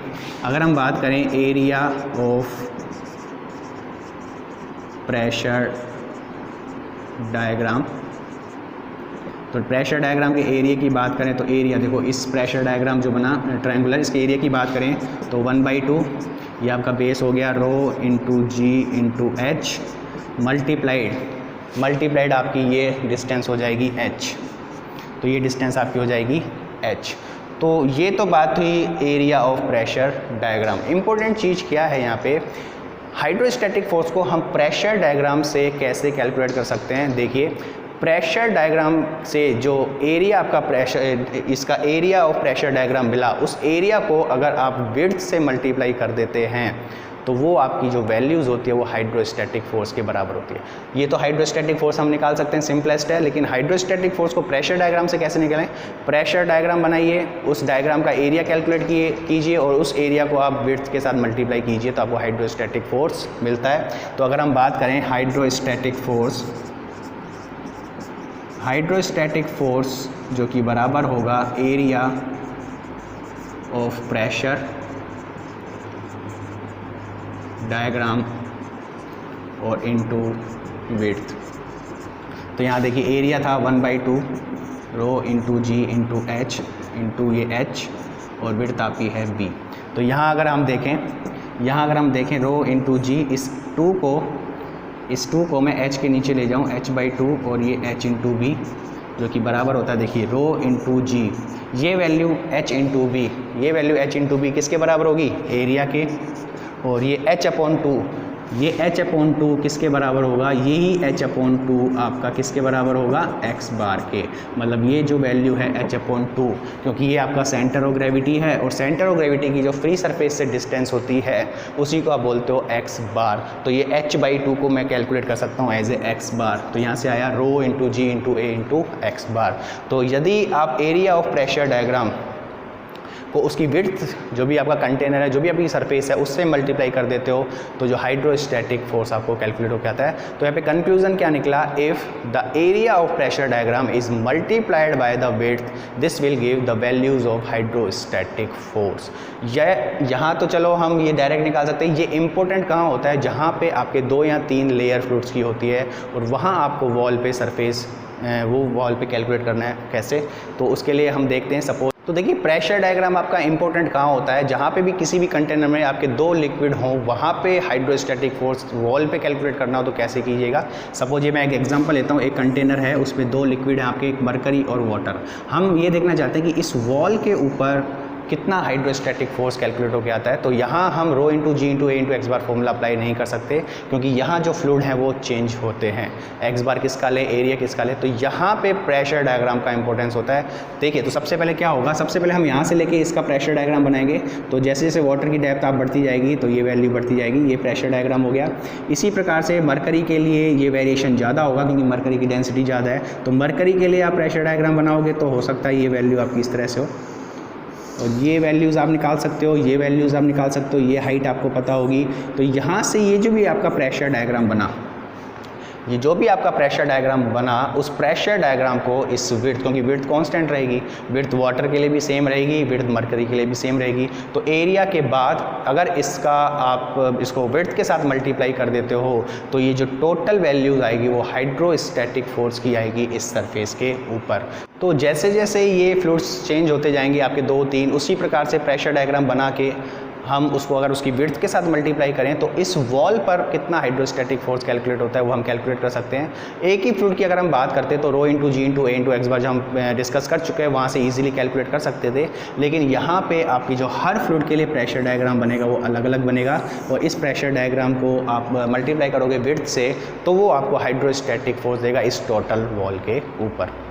अगर हम बात करें एरिया ऑफ प्रेशर डायग्राम, तो प्रेशर डायग्राम के एरिया की बात करें तो एरिया देखो इस प्रेशर डायग्राम जो बना ट्रायंगुलर, इसके एरिया की बात करें तो 1/2 ये आपका बेस हो गया रो इंटू जी इंटू एच मल्टीप्लाइड आपकी ये डिस्टेंस हो जाएगी h। तो ये डिस्टेंस आपकी हो जाएगी h। तो ये तो बात हुई area of pressure diagram. Important चीज़ क्या है यहाँ पे, हाइड्रोस्टैटिक फोर्स को हम प्रेशर डायग्राम से कैसे कैलकुलेट कर सकते हैं। देखिए प्रेशर डायग्राम से जो एरिया आपका प्रेशर, इसका एरिया ऑफ प्रेशर डायग्राम मिला, उस एरिया को अगर आप विड्थ से मल्टीप्लाई कर देते हैं तो वो आपकी जो वैल्यूज़ होती है वो हाइड्रोस्टैटिक फोर्स के बराबर होती है। ये तो हाइड्रोस्टैटिक फोर्स हम निकाल सकते हैं, सिंपलेस्ट है, लेकिन हाइड्रोस्टैटिक फोर्स को प्रेशर डायग्राम से कैसे निकालें? प्रेशर डायग्राम बनाइए, उस डायग्राम का एरिया कैलकुलेट कीजिए और उस एरिया को आप विड्थ के साथ मल्टीप्लाई कीजिए तो आपको हाइड्रोस्टैटिक फोर्स मिलता है। तो अगर हम बात करें हाइड्रोस्टैटिक फोर्स जो कि बराबर होगा एरिया ऑफ प्रेशर डायग्राम और इनटू विड्थ। तो यहाँ देखिए एरिया था 1/2 रो इंटू जी इंटू एच इंटू ये एच और विड्थ आपकी है बी। तो यहाँ अगर हम देखें रो इंटू जी, इस 2 को मैं एच के नीचे ले जाऊँ h/2 और ये h इंटू बी जो कि बराबर होता है, देखिए रो इंटू जी, ये वैल्यू h इंटू बी, ये वैल्यू h इंटू बी किसके बराबर होगी? एरिया के। और ये h/2, ये h/2 किसके बराबर होगा? यही h/2 आपका किसके बराबर होगा? x बार के। मतलब ये जो वैल्यू है h/2, क्योंकि ये आपका सेंटर ऑफ ग्रेविटी है और सेंटर ऑफ ग्रेविटी की जो फ्री सरफेस से डिस्टेंस होती है उसी को आप बोलते हो x बार। तो ये h/2 को मैं कैलकुलेट कर सकता हूँ एज ए x बार। तो यहाँ से आया रो into ji into A into x bar. तो यदि आप एरिया ऑफ प्रेशर डायग्राम को उसकी विड्थ जो भी आपका कंटेनर है, जो भी आपकी सरफेस है, उससे मल्टीप्लाई कर देते हो तो जो हाइड्रोस्टैटिक फोर्स आपको कैलकुलेट होकर आता है। तो यहाँ पे कंक्लूजन क्या निकला? If the area of pressure diagram is multiplied by the width this will give the values of hydrostatic force. यहाँ तो चलो हम ये डायरेक्ट निकाल सकते हैं। ये इंपॉर्टेंट कहाँ होता है? जहाँ पे आपके 2 या 3 लेयर फ्लूइड्स की होती है और वहाँ आपको वॉल पे सरफेस वो वॉल पे कैलकुलेट करना है। कैसे? तो उसके लिए हम देखते हैं। सपोज तो देखिए प्रेशर डायग्राम आपका इंपॉर्टेंट कहाँ होता है? जहाँ पे भी किसी भी कंटेनर में आपके 2 लिक्विड हों वहाँ पे हाइड्रोस्टैटिक फोर्स वॉल पे कैलकुलेट करना हो तो कैसे कीजिएगा? सपोज ये मैं एक एग्जांपल लेता हूँ, एक कंटेनर है, उस पर 2 लिक्विड हैं आपके, एक मरकरी और वाटर। हम ये देखना चाहते हैं कि इस वॉल के ऊपर कितना हाइड्रोस्टैटिक फोर्स कैलकुलेट होकर आता है। तो यहाँ हम रो into ji into A into x bar formula apply नहीं कर सकते, क्योंकि यहाँ जो फ्लूइड हैं वो चेंज होते हैं। एक्स बार किसका ले, एरिया किसका ले। तो यहाँ पे प्रेशर डायग्राम का इंपॉर्टेंस होता है। देखिए तो सबसे पहले क्या होगा? सबसे पहले हम यहाँ से लेके इसका प्रेशर डायग्राम बनाएंगे। तो जैसे जैसे वाटर की डेप्थ आप बढ़ती जाएगी तो ये वैल्यू बढ़ती जाएगी। ये प्रेशर डायग्राम हो गया। इसी प्रकार से मरकरी के लिए ये वेरिएशन ज़्यादा होगा क्योंकि मरकरी की डेंसिटी ज़्यादा है। तो मरकरी के लिए आप प्रेशर डायग्राम बनाओगे तो हो सकता है ये वैल्यू आपकी इस तरह से हो और ये वैल्यूज़ आप निकाल सकते हो, ये वैल्यूज़ आप निकाल सकते हो, ये हाइट आपको पता होगी। तो यहाँ से ये जो भी आपका प्रेशर डायग्राम बना, ये जो भी आपका प्रेशर डायग्राम बना, उस प्रेशर डायग्राम को इस विड्थ, क्योंकि विड्थ कांस्टेंट रहेगी, विड्थ वाटर के लिए भी सेम रहेगी, विड्थ मरकरी के लिए भी सेम रहेगी। तो एरिया के बाद अगर इसका आप इसको विड्थ के साथ मल्टीप्लाई कर देते हो तो ये जो टोटल वैल्यूज़ आएगी वो हाइड्रोस्टैटिक फोर्स की आएगी इस सरफेस के ऊपर। तो जैसे जैसे ये फ्लूइड्स चेंज होते जाएंगे आपके 2, 3, उसी प्रकार से प्रेशर डायग्राम बना के हम उसको अगर उसकी विड्थ के साथ मल्टीप्लाई करें तो इस वॉल पर कितना हाइड्रोस्टैटिक फोर्स कैलकुलेट होता है वो हम कैलकुलेट कर सकते हैं। एक ही फ्लूइड की अगर हम बात करते हैं तो rho into ji into A into x बार जो हम डिस्कस कर चुके हैं वहाँ से इजीली कैलकुलेट कर सकते थे। लेकिन यहाँ पे आपकी जो हर फ्लूइड के लिए प्रेशर डायग्राम बनेगा वो अलग अलग बनेगा और इस प्रेशर डायग्राम को आप मल्टीप्लाई करोगे विड्थ से तो वो आपको हाइड्रोस्टैटिक फोर्स देगा इस टोटल वॉल के ऊपर।